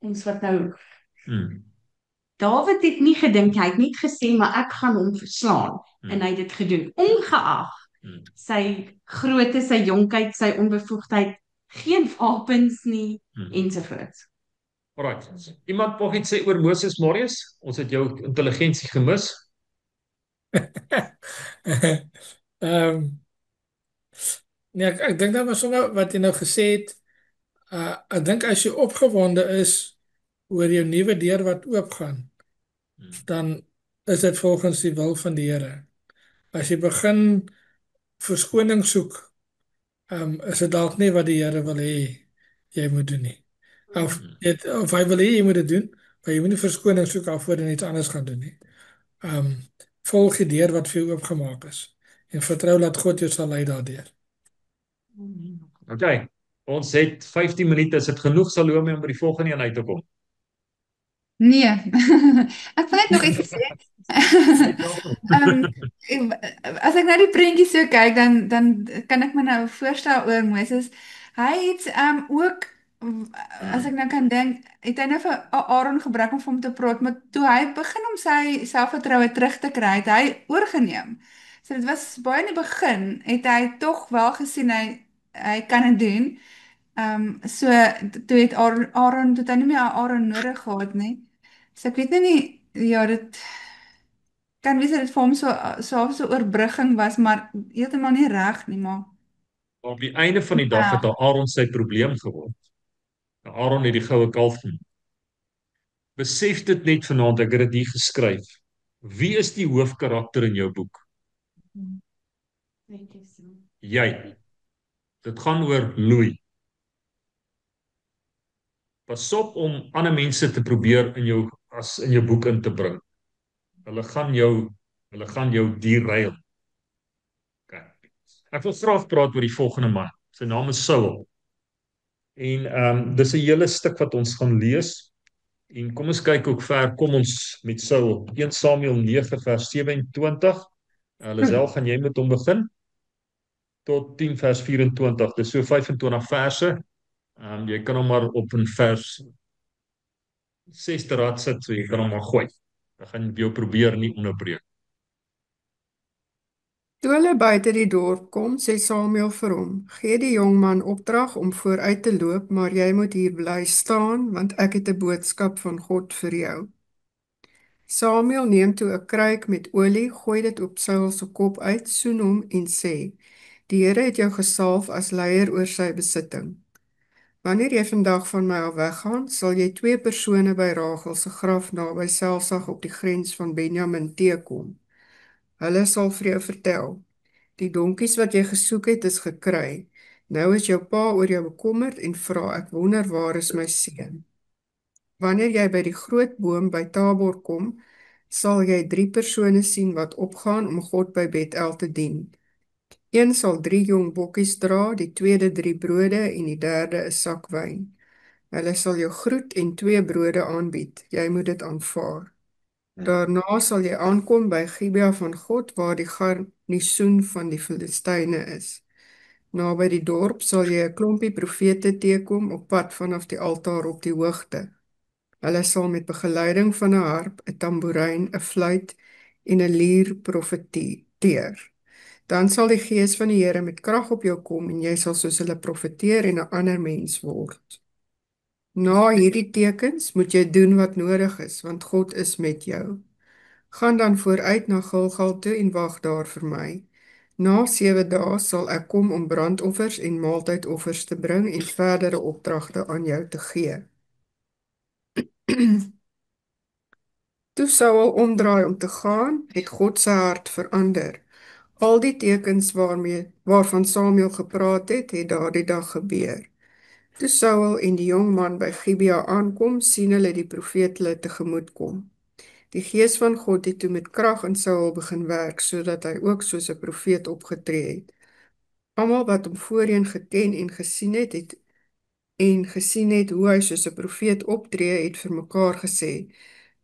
Ons wat nou Dawid het nie gedink, hy het nie gesê maar ek gaan hom verslaan en hy het dit gedoen, ongeag sy grootte, sy jonkheid, sy onbevoegdheid, geen wapens nie ensovoorts. Alright. Iemand mag iets sê oor Moses, Marius? Ons het jou intelligensie gemis. Nee, ek dink dat maar sommer wat jy nou gesê het, ek dink as jy opgewonde is oor jou nuwe deur wat oopgaan, dan is dit volgens die wil van die Here. As jy begin verskoning soek, is dit dalk nie wat die Here wil hê jy moet doen nie. Of hy wil hê jy moet dit doen, maar jy moet nie verskoning soek alvoor jy iets anders gaan doen nie. Volg die deur wat vir jou oopgemaak is en vertrou dat God jou sal lei daardeur. Okay, Ons het 15 minute, is dit genoeg Salome om by die volgende een uit te kom? Nee. Ek wil net nog iets sê. As ek nou die prentjie so kyk, dan kan ek my nou voorstel oor Moses. Hy het ook as ek nou kan dink, het hy nou vir Aaron gebruik om vir hom te praat, maar toe hy begin om sy selfvertroue terug te kry, het hy oorgeneem. So dit was baie in die begin, het hy tog wel gesien hy kan dit doen. So toe het Aaron toe het hy nie meer Aaron nodig gehad nie. So ek weet nou nie, ja, dit kan wees dat dit vir hom so oorbrugging was, maar heeltemal nie reg nie, maar Op die einde van die dag het Aaron sy probleem geword. Aaron het die goue kalf genoem. Besef dit net vanaand, ek het dit hier geskryf. Wie is die hoofkarakter in jou boek? Jy. Dit gaan oor Louis. Pas op om ander mense te probeer in jou boek in te bring. Hulle gaan jou derail. Okay. Ek wil graag praat oor die volgende man. Sy naam is Saul. En dis 'n hele stuk wat ons gaan lees. En kom ons kyk hoe ver kom ons met Saul. 1 Samuel 9 vers 27. Lisel, gaan jy met hom begin? Tot 10 vers 24. Dis so 25 verse. Jy kan hom maar op 'n vers 6de rad sit, so jy kan hom maar gooi. Dan gaan jou probeer nie onderbreek. Toe hulle buite die dorp kom, sê Samuel vir hom, gee die jongman opdrag om vooruit te loop, maar jy moet hier bly staan, want ek het 'n boodskap van God vir jou. Samuel neem toe 'n kruik met olie, gooi dit op Saul se kop uit, soen hom en sê, die Here het jou gesalf as leier oor sy besitting. Wanneer jy vandag van my af weggaan, sal jy 2 persone by Rachel se graf naby Selsag op die grens van Benjamin teekom. Hulle sal vir jou vertel, die donkies wat jy gesoek het is gekry. Nou is jou pa oor jou bekommerd en vra, ek wonder waar is my seun? Wanneer jy by die groot boom by Tabor kom, sal jy 3 persone sien wat opgaan om God by Bethel te dien. Een sal 3 jong bokkies dra, die tweede 3 brode en die derde 'n sak wyn. Hulle sal jou groet en 2 brode aanbied. Jy moet dit aanvaar. Daarna sal jy aankom by Gibea van God, waar die garnisoen van die Filistyne is. Naby die dorp sal jy 'n klompie profete teekom op pad vanaf die altaar op die hoogte. Hulle sal met begeleiding van 'n harp, 'n tamboerijn, 'n fluit en 'n lier profeteer. Dan sal die gees van die Here met krag op jou kom en jy sal soos hulle profeteer en 'n ander mens word. Na hierdie tekens moet jy doen wat nodig is, want God is met jou. Gaan dan vooruit na Gilgal toe en wag daar vir my. Na 7 dae sal ek kom om brandoffers en maaltydoffers te bring en verdere opdragte aan jou te gee. Toe Saul omdraai om te gaan, het God sy hart verander. Al die tekens waarvan Samuel gepraat het, het daardie dag gebeur. Toe Saul en die jong man by Gibea aankom, sien hulle die profeet hulle tegemoet kom. Die gees van God het toe met krag in Saul begin werk, sodat hy ook soos 'n profeet opgetree het. Almal wat hom voorheen geken en gesien het hoe hy soos 'n profeet optree, het vir mekaar gesê,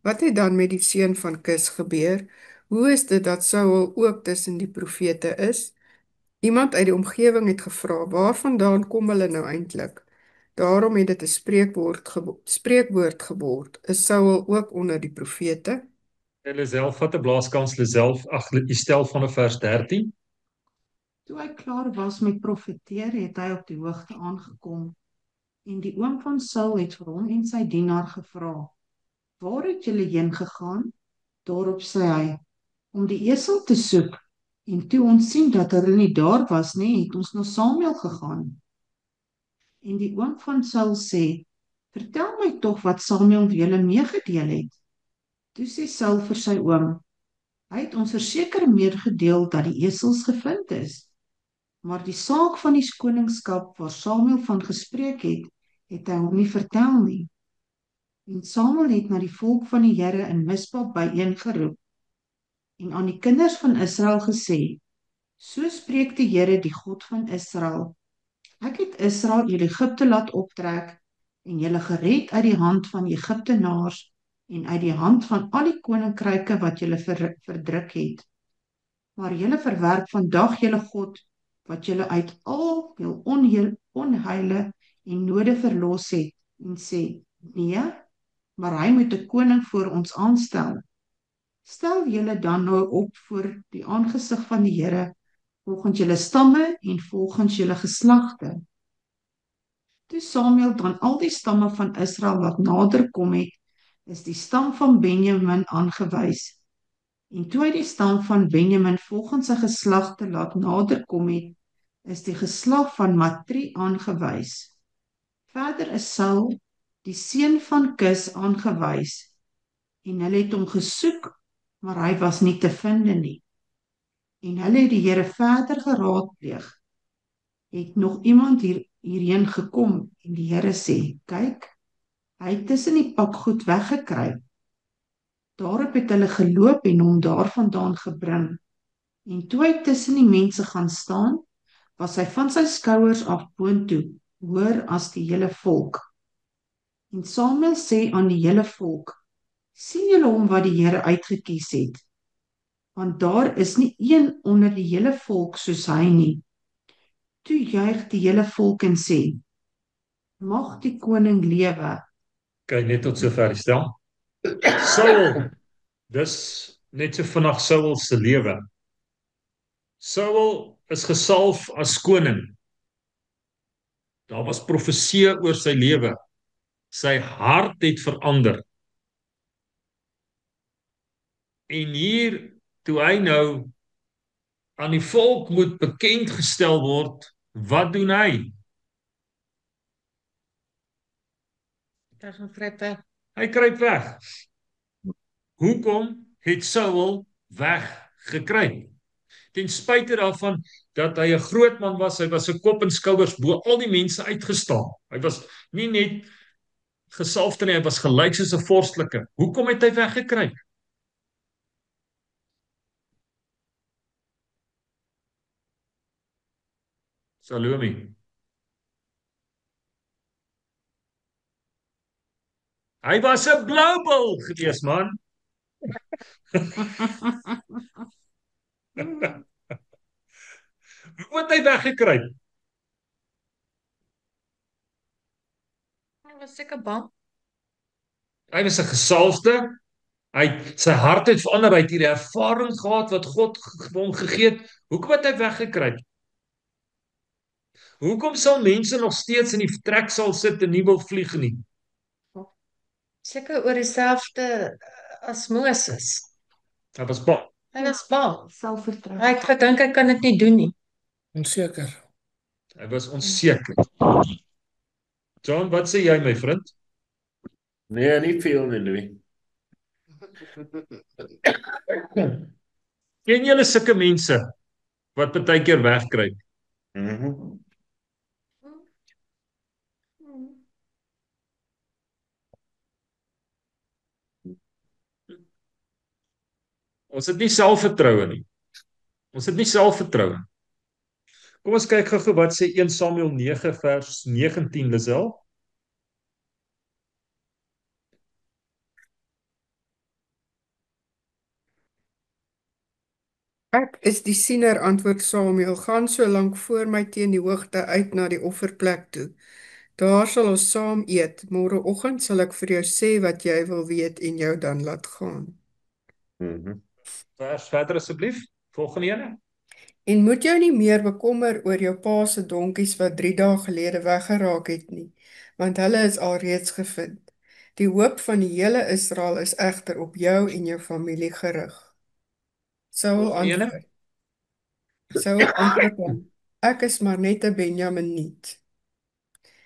wat het dan met die seun van Kis gebeur? Hoe is dit dat Saul ook tussen die profete is? Iemand uit die omgewing het gevra, waarvandaan kom hulle nou eintlik? Daarom het dit 'n spreekwoord geword. Is Saul ook onder die profete? Lisel, vat 'n blaaskans, Lisel, stel van vers 13. Toe hy klaar was met profeteer, het hy op die hoogte aangekom. En die oom van Saul het vir hom en sy dienaar gevra, waar het julle heen gegaan? Daarop sê hy, om die esel te soek. En toe ons sien dat hulle nie daar was nie, het ons na Samuel gegaan. En die oom van Saul sê, vertel my tog wat Samuel vir julle meegedeel het. Toe sê Saul vir sy oom, hy het ons verseker meegedeel dat die esels gevind is. Maar die saak van die koningskap waar Samuel van gespreek het, het hy hom nie vertel nie. En Samuel het na die volk van die Here in Mispa byeengeroep en aan die kinders van Israel gesê, so spreek die Here, die God van Israel, Ek het Israel uit Egipte laat optrek en julle gered uit die hand van die Egiptenaars en uit die hand van al die koninkryke wat julle verdruk het. Maar julle verwerp vandag julle God wat julle uit al jul onheile en node verlos het en sê, nee, maar hy moet 'n koning voor ons aanstel. Stel julle dan nou op voor die aangesig van die Here volgens julle stamme en volgens julle geslagte. Toe Samuel dan al die stamme van Israel wat nader kom het, is die stam van Benjamin aangewys. En toe hy die stam van Benjamin volgens sy geslagte laat nader kom het, is die geslag van Matri aangewys. Verder is Saul, die seun van Kis, aangewys, en hulle het hom gesoek, maar hy was nie te vind nie. En hulle het die Here verder geraadpleeg. Het nog iemand hierheen gekom en die Here sê, kyk, hy het tussen die pakgoed weggekruip. Daarop het hulle geloop en hom daarvandaan gebring. En toe hy tussen die mense gaan staan, was hy van sy skouers af boontoe, hoër as die hele volk. En Samuel sê aan die hele volk, sien julle hom wat die Here uitgekies het? Want daar is nie een onder die hele volk soos hy nie. Toe juig die hele volk en sê, mag die koning lewe. Kyk net tot sover stel. Saul, dis net so vinnig Saul se lewe. Saul is gesalf as koning. Daar was profeseë oor sy lewe. Sy hart het verander. En hier, toe hy nou aan die volk moet bekend gestel word, wat doen hy? Daar gaan kruip weg. Hy kruip weg. Hoekom het Saul weggekruip? Ten spyte daarvan dat hy 'n groot man was, hy was 'n kop en skouers bo al die mense uitgestaan. Hy was nie net gesalfde nie, hy was gelyk soos 'n vorstelike. Hoekom het hy weggekruip? Salome. Hy was 'n blou bil gewees, man. Hoe het hy weggekruip? Hy was seker bang. Hy was 'n gesalfde. Sy hart het verander, hy het hierdie ervaring gehad wat God hom gegee het. Hoekom het hy weggekruip? Hoekom sal mense nog steeds in die vertreksaal sit en nie wil vlieg nie? Seker oor dieselfde as Moses. Hy was bang. Hy was bang. Selfvertroue. Hy het gedink hy kan dit nie doen nie. Onseker. Hy was onseker. John, wat sê jy, my vriend? Nee, nie veel nie, Louis. Ken julle sulke mense wat baie keer wegkruip? Ons het nie selfvertroue nie. Ons het nie selfvertroue. Kom ons kyk gou wat sê 1 Samuel 9 vers 19, Lisel. Ek is die siener, antwoord Samuel, gaan so lank voor my teen die hoogte uit na die offerplek toe. Daar sal ons saam eet. Môreoggend sal ek vir jou sê wat jy wil weet en jou dan laat gaan. Vers verder asseblief. Volgende ene. En moet jou nie meer bekommer oor jou pa se donkies wat 3 dae gelede weggeraak het nie, want hulle is alreeds gevind. Die hoop van die hele Israel is egter op jou en jou familie gerig. Saul antwoord hom, ek is maar net 'n Benjaminiet,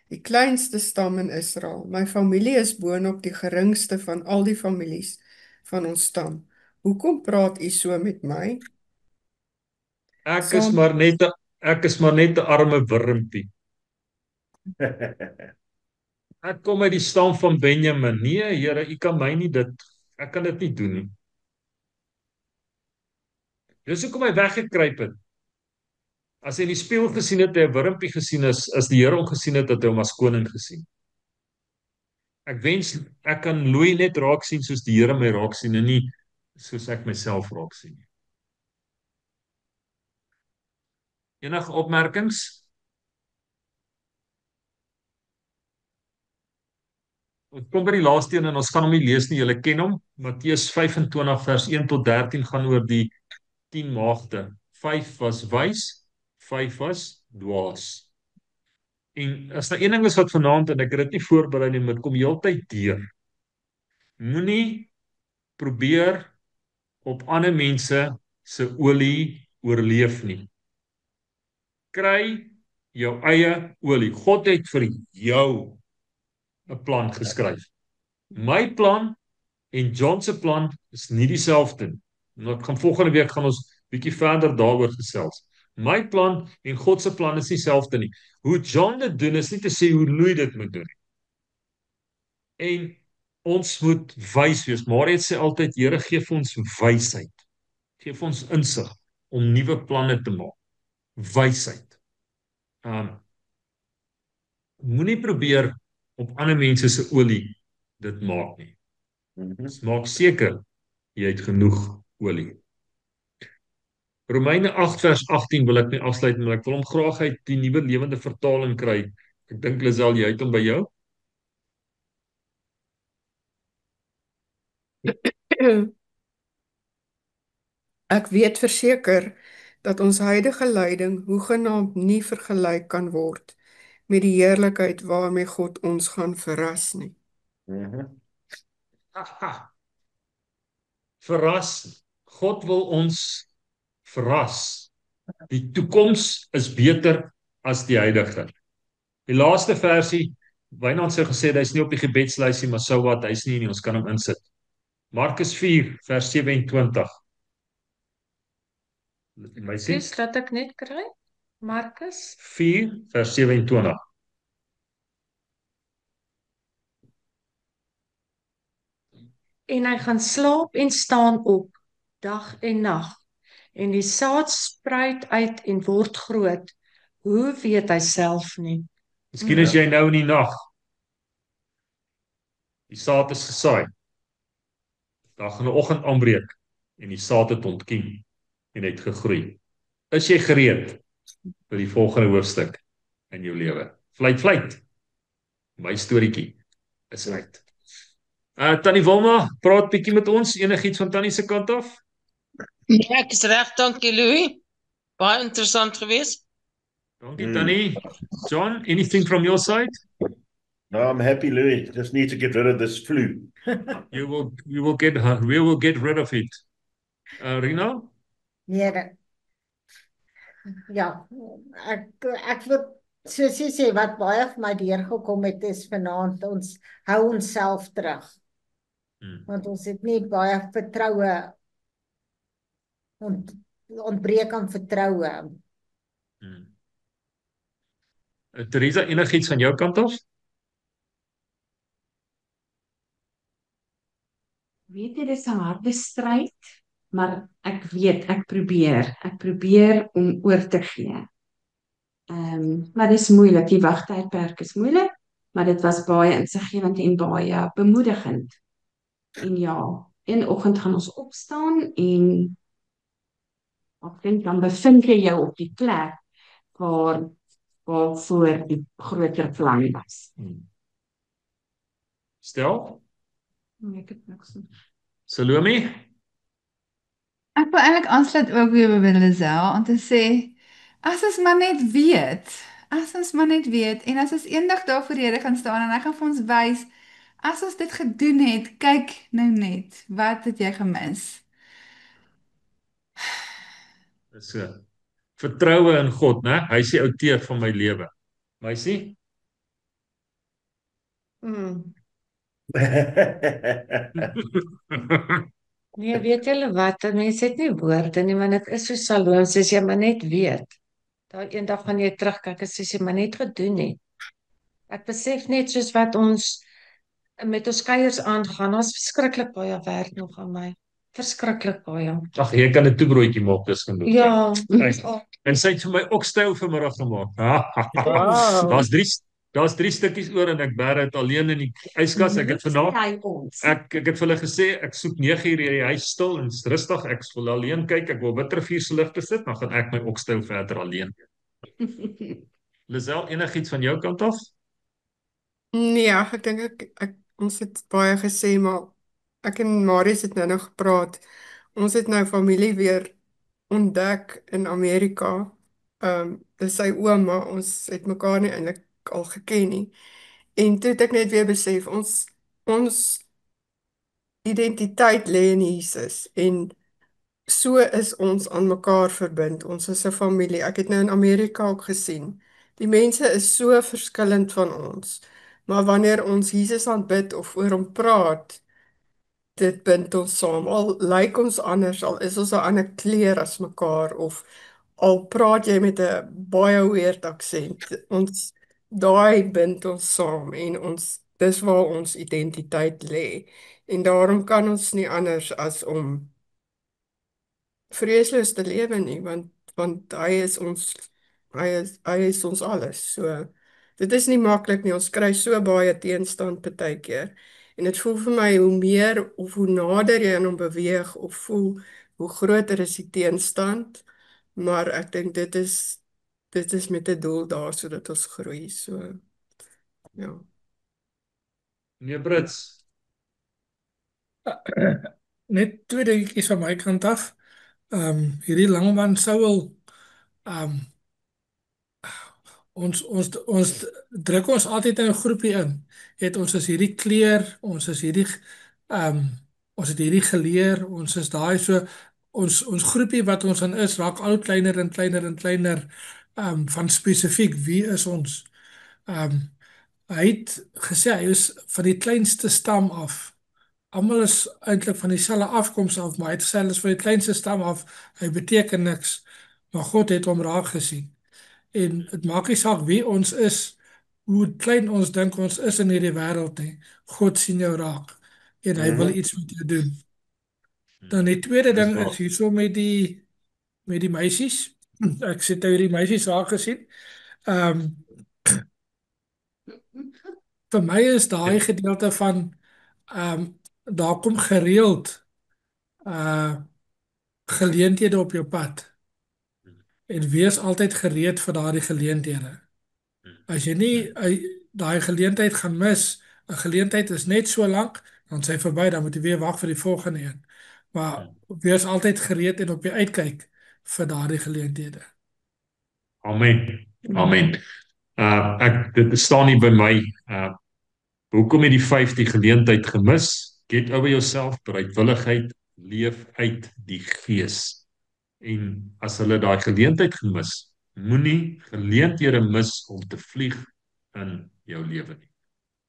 die kleinste stam in Israel. My familie is boonop die geringste van al die families van ons stam. Hoekom praat u so met my? Ek is maar net 'n arme wurmpie. Ek kom uit die stam van Benjamin. Nee, Here, u kan my nie ek kan dit nie doen nie. Dis hoekom hy weggekruip het. As hy in die spieël gesien het, hy 'n wurmpie gesien is die Here hom gesien het, dat hy hom as koning gesien. Ek wens ek kan Louis net raak sien soos die Here my raak sien en nie soos ek myself raak sien nie. Enige opmerkings? Ons kom by die laaste een en ons gaan hom nie lees nie, julle ken hom. Matteus 25 vers 1 tot 13 gaan oor die 10 maagde. 5 was wys, 5 was dwaas. En as daar een ding is wat vanaand, en ek het dit nie voorberei nie, maar dit kom heeltyd deur. Moenie probeer op ander mense se olie oorleef nie. Kry jou eie olie. God het vir jou 'n plan geskryf. My plan en John se plan is nie dieselfde nie. Nou ek gaan volgende week gaan ons bietjie verder daaroor gesels. My plan en God se plan is nie dieselfde nie. Hoe John dit doen is nie te sê hoe Louis dit moet doen nie. En ons moet wys wees. Mariet sê altyd, Here gee vir ons wysheid. Gee vir ons insig om nuwe planne te maak. Wysheid. Moenie probeer op ander mense se olie dit maak nie. Maak seker jy het genoeg olie. Romeine 8 vers 18 wil ek nie afsluit, maar ek wil hom graag uit die nuwe lewende vertaling kry. Ek dink Lisel, jy het hom by jou. Ek weet verseker dat ons huidige lyding hoegenaamd nie vergelyk kan word met die heerlikheid waarmee God ons gaan verras nie. Verras. God wil ons verras. Die toekoms is beter as die huidige. Die laaste versie, Wynand sê gesê, hy's nie op die gebedslysie, maar sou wat, hy's nie, ons kan hom insit. Markus 4 vers 27. My sê, Dis laat ek net kry. Markus 4 vers 27. En hy gaan slaap en staan op dag en nag. En die saad spruit uit en word groot. Hoe weet hy self nie? Miskien is jy nou in die nag. Die saad is gesaai. Daar gaan 'n oggend aanbreek en die saad het ontkiem en het gegroei. Is jy gereed vir die volgende hoofstuk in jou lewe? Vlieg. My storieetjie is uit. Tannie Wilma, praat bietjie met ons, enigiets van Tannie se kant af? Ja, ek is reg, dankie Louis. Baie interessant geweest. Dankie Tannie. John, anything from your side? No, I'm happy, Louis. Just need to get rid of this flu. We will get rid of it. Rina? Nee, ja, ek wil soos jy sê, wat baie vir my deurgekom het is vanaand, ons hou onsself terug. Want ons het nie baie vertroue, ontbreek aan vertroue. Teresa, enigiets van jou kant af? Weet jy, dis 'n harde stryd, maar ek weet, ek probeer om oor te gee. Maar dis moeilik, die wagtydperk is moeilik, maar dit was baie insiggewend en baie bemoedigend. En ja, een oggend gaan ons opstaan en ek dink dan bevind jy jou op die plek waarvoor die groter plan was. Stel? Ek het niks. Salome? Ek wil eintlik aansluit ook weer by Lisel om te sê, as ons maar net weet, en as ons eendag daar voor die Here gaan staan en hy gaan vir ons wys, as ons dit gedoen het, kyk nou net, wat het jy gemis? Dis so. Vertroue in God, né? Hy is die outeur van my lewe. Meisie? Nee, weet julle wat? Mense het nie woorde nie, want dit is so Psalms, as jy maar net weet. Daai eendag gaan jy terugkyk en sê jy maar net gedoen het. Ek besef net soos wat ons met ons kuiers aangaan, ons verskriklik baie werk nog aan my. Verskriklik baie. Ag, jy kan 'n toebroodjie maak, dis genoeg. Ja. En sy het vir my oxtail vanmiddag gemaak. Wow. Daar's drie stukkies oor en ek bær dit alleen in die yskas. Ek het vanaand Hy ons. ek het vir hulle gesê ek soek 9 uur die huis stil en rustig. Ek wil alleen kyk. Ek wil Witrifuur se ligte sit, dan gaan ek my oxtail verder alleen. Lisel, enigiets van jou kant af? Nee, ek dink ons het baie gesê, maar ek en Marius het nou nog gepraat. Ons het nou familie weer ontdek in Amerika. Dis sy ouma, ons het mekaar nie eintlik al geken nie. En toe het ek net weer besef, ons identiteit lê in Jesus en so is ons aan mekaar verbind. Ons is 'n familie. Ek het nou in Amerika ook gesien. Die mense is so verskillend van ons. Maar wanneer ons Jesus aanbid of oor hom praat, dit bind ons saam. Al lyk ons anders, al is ons 'n ander kleur as mekaar of al praat jy met 'n baie weird aksent. Daai bind ons saam en dis waar ons identiteit lê. En daarom kan ons nie anders as om vreesloos te lewe nie, want hy is ons alles. So dit is nie maklik nie. Ons kry so baie teenstand partykeer. En dit voel vir my hoe meer of hoe nader jy aan hom beweeg of voel hoe groter is die teenstand. Maar ek dink dit is met 'n doel daar sodat ons groei. So ja. Meneer Brits, Net twee dingetjies van my kant af. Hierdie Langman sou wil ons druk ons altyd in 'n groepie in. Ons is hierdie kleur, ons is hierdie ons het hierdie geleer, ons is daai so ons groepie wat ons in is raak al kleiner en kleiner en kleiner van spesifiek wie is ons. Hy het gesê hy is van die kleinste stam af. Almal is eintlik van dieselfde afkoms af, maar hy het gesê hulle is van die kleinste stam af. Hy beteken niks, maar God het hom raak gesien. En dit maak nie saak wie ons is, hoe klein ons dink ons is in hierdie wêreld nie. God sien jou raak en hy wil iets met jou doen. Dan die tweede ding is hierso met die meisies. Ek sit nou hierdie meisies raak gesien. Vir my is daai gedeelte van daar kom gereeld geleenthede op jou pad. En wees altyd gereed vir daardie geleenthede. As jy nie daai geleentheid gaan mis, 'n geleentheid is net so lank, dan sy verby, dan moet jy weer wag vir die volgende een. Maar wees altyd gereed en op die uitkyk vir daardie geleenthede. Amen. Amen. Dit staan nie by my. Hoekom het die 5 die geleentheid gemis? Get over yourself, bereidwilligheid, leef uit die gees. En as hulle daai geleentheid gemis, moenie geleenthede mis om te vlieg in jou lewe nie.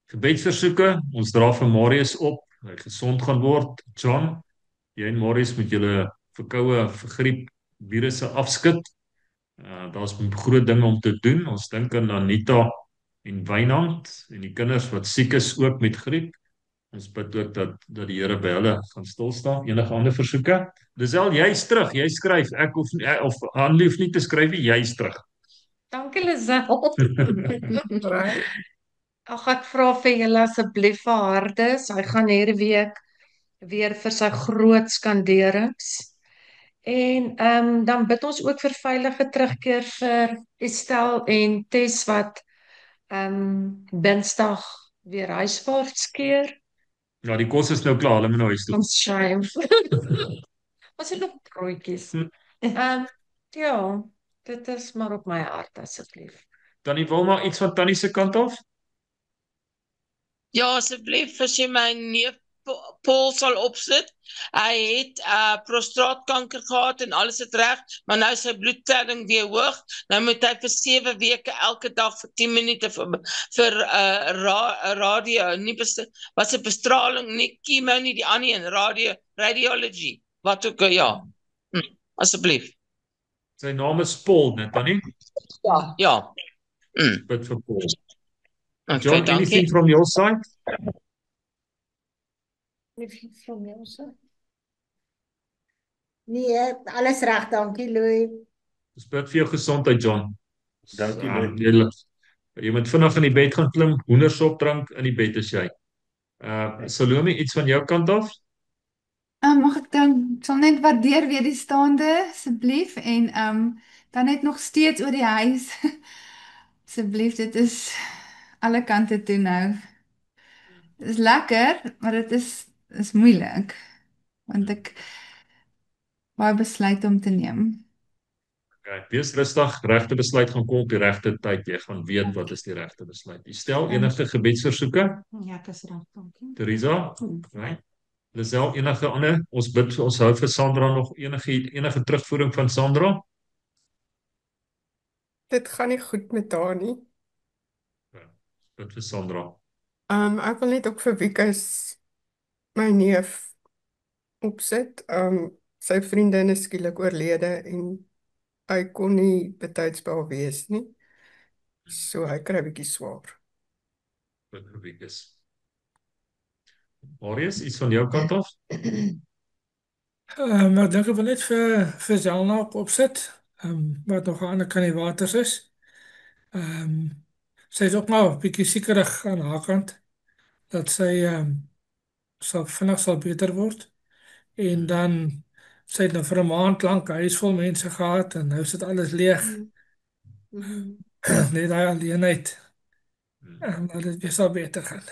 Gebedsversoeke, ons dra vir Marius op, hy gesond gaan word. John, jy en Marius met julle verkoue, griep, virusse afskud. Daar's groot dinge om te doen. Ons dink aan Anita en Wynand en die kinders wat siek is ook met griep. Ons bid ook dat die Here by hulle gaan stil staan. Enige ander versoeke? Lisel, jy's terug. Jy skryf. Ek hoef nie, of Hanlie hoef nie te skryf nie, jy's terug. Dankie Lisel. Ek vra vir julle asseblief vir Hardes. Hy gaan hierdie week weer vir sy groot skanderings. En dan bid ons ook vir veilige terugkeer vir Estelle en Tess wat Dinsdag weer huiswaarts keer. Ja, die kos is nou klaar, hulle moet nou huis toe. Ons shame. Ons het nog broodjies. Ja, dit is maar op my hart asseblief. Tannie Wilma, iets van Tannie se kant af? Ja, asseblief, as jy my neef Paul sal opsit. Hy het prostaatkanker gehad en alles het reg, maar nou is sy bloedtelling weer hoog. Nou moet hy vir 7 weke elke dag vir 10 minute vir radio, nie was dit bestraling, nie chemo, nie die ander een, radiology, wat ook, ja. Asseblief. Sy naam is Paul, net Tannie? Ja. Bid vir Paul. Okay, John, anything from your side? From your side? Nee, alles reg, dankie Louis. Ons bid vir jou gesondheid, John. Dankie, Um, Louis. jy moet vinnig in die bed gaan klim, hoendersop drink, in die bed is jy. Salome, iets van jou kant af? Mag ek dan sal net waardeer weer die staande asseblief en dan net nog steeds oor die huis. Asseblief, dit is alle kante toe nou. Dit is lekker, maar dit is moeilik want ek baie besluit om te neem. Okay, wees rustig, regte besluit gaan kom op die regte tyd. Jy gaan weet wat is die regte besluit. Jy stel enige gebedsversoeke? Ja, ek is reg, dankie. Teresa? Right. Lisel, enige ander? Ons hou vir Sandra nog enige terugvoering van Sandra? Dit gaan nie goed met haar nie. Bid vir Sandra. Ek wil net ook vir Wikus, my neef, opsit. Sy vriendin is skielik oorlede en hy kon nie betyds by haar wees nie. So hy kry 'n bietjie swaar. Bid vir Wikus. Marius, iets van jou kant af? Maar ek dink ek wil net vir Zelna opsit, wat nog aan die ander kant die waters is. Sy is ook maar 'n bietjie siekerig aan haar kant, dat sy vinnig sal beter word. En dan, sy het nou vir 'n maand lank 'n huis vol mense gehad, en nou sit alles leeg. Net daai alleenheid, dat dit weer sal beter gaan.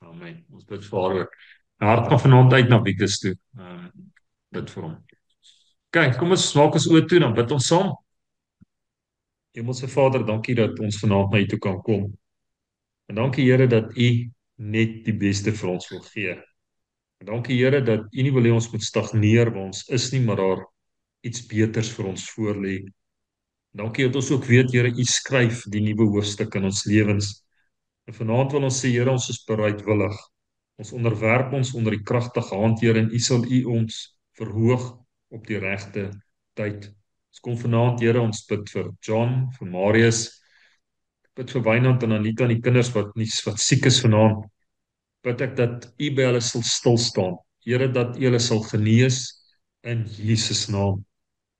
Amen. Ons bid vir haar ook. Hart gaan vanaand uit na Wikus toe. Bid vir hom. Kyk, kom ons maak ons oë toe, dan bid ons saam. Hemelse Vader, dankie dat ons vanaand na U toe kan kom. En dankie Here dat U net die beste vir ons wil gee. En dankie Here dat U nie wil hê ons moet stagneer waar ons is nie, maar daar iets beters vir ons voorlê. Dankie dat ons ook weet, Here, U skryf die nuwe hoofstuk in ons lewens. En vanaand wil ons sê, Here, ons is bereidwillig. Ons onderwerp ons onder die kragtige hand, Here, en U sal ons verhoog op die regte tyd. Ons kom vanaand, Here, ons bid vir John, vir Marius, bid vir Wynand en Anita en die kinders wat siek is vanaand. Bid ek dat U by hulle sal stil staan. Here, dat U hulle sal genees in Jesus naam.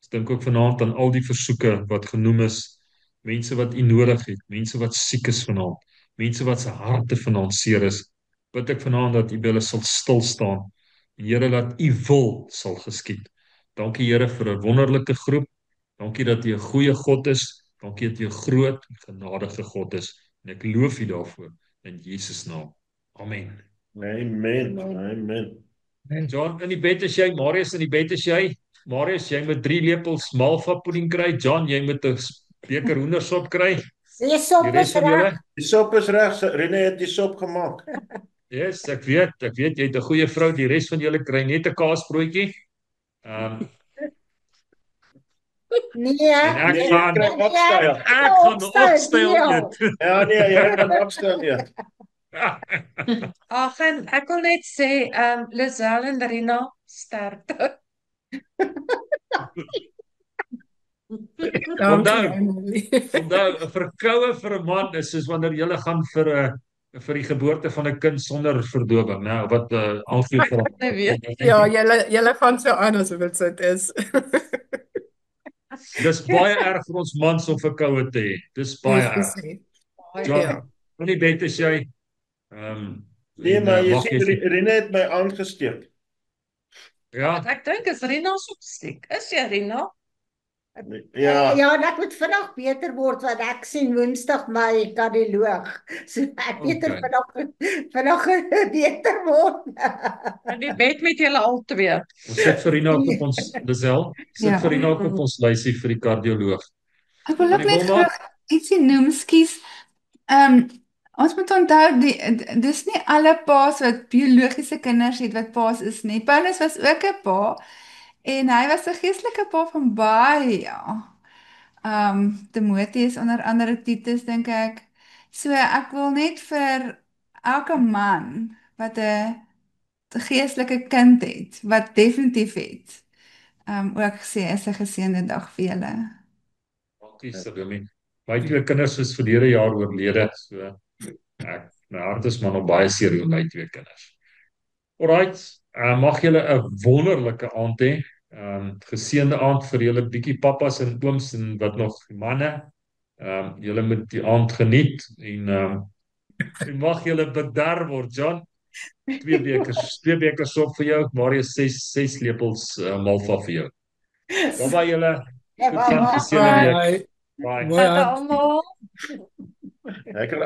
Ek dink ook vanaand aan al die versoeke wat genoem is, mense wat U nodig het, mense wat siek is vanaand, mense wat se harte vanaand seer is. Bid ek vanaand dat U by hulle sal stil staan. En Here, dat U wil sal geskied. Dankie Here vir 'n wonderlike groep. Dankie dat U 'n goeie God is. Dankie dat U 'n groot en genadige God is. En ek loof U daarvoor in Jesus naam. Amen. Amen. Amen. En John, in die bed is jy, Marius in die bed is jy. Marius, jy moet 3 lepels malva pudding kry. John, jy moet 'n beker hoendersop kry. Die sop is reg. Die sop is reg. Rene het die sop gemaak. Yes, ek weet jy het 'n goeie vrou. Die res van julle kry net 'n kaasbroodjie. Nee, en ek gaan opstyl eet. Ja nee, jy gaan opstyl eet. Ag, en ek wil net sê, Lisel en Rina, sterkte. Onthou, 'n verkoue vir 'n man is soos wanneer jy gaan vir die geboorte van 'n kind sonder verdowing, né? Wat algee vir. Ja, julle gaan so aan asof dit so is. Dis baie erg vir ons mans om verkoue te hê. Dis baie erg. Ja, in die bed is jy. Nee, maar jy sien Rene het my aangesteek. Ja. Ek dink is Rina so stiek. Is jy Rina? Ja. Ja, en ek moet vinnig beter word want ek sien Woensdag my kardioloog. So ek beter vinnig beter word. In die bed met julle al twee. Ons sit vir Rina op ons Lisel. Sit vir Rina op ons lysie vir die kardioloog. Ek wil ook net graag ietsie noem, skus. Ons moet onthou dis nie alle paas wat biologiese kinders het wat paas is nie. Paulus was ook 'n pa en hy was 'n geestelike pa van baie. Timoteus onder andere, Titus dink ek. So ek wil net vir elke man wat 'n geestelike kind het, wat definitief het, ook sê is 'n geseënde dag vir julle. Dankie Salome. My 2 kinders is verlede jaar oorlede, so my hart is maar nog baie seer oor my 2 kinders. Alright, mag julle 'n wonderlike aand hê. Geseënde aand vir julle bietjie pappas en ooms en wat nog manne. Julle moet die aand geniet en mag julle bederf word, John. 2 bekers sop vir jou, Marius 6 lepels malva vir jou. Bye julle. Ja, Tot dan, geseënde week. Bye. Bye. Mooi Tata aand. almal. Lekker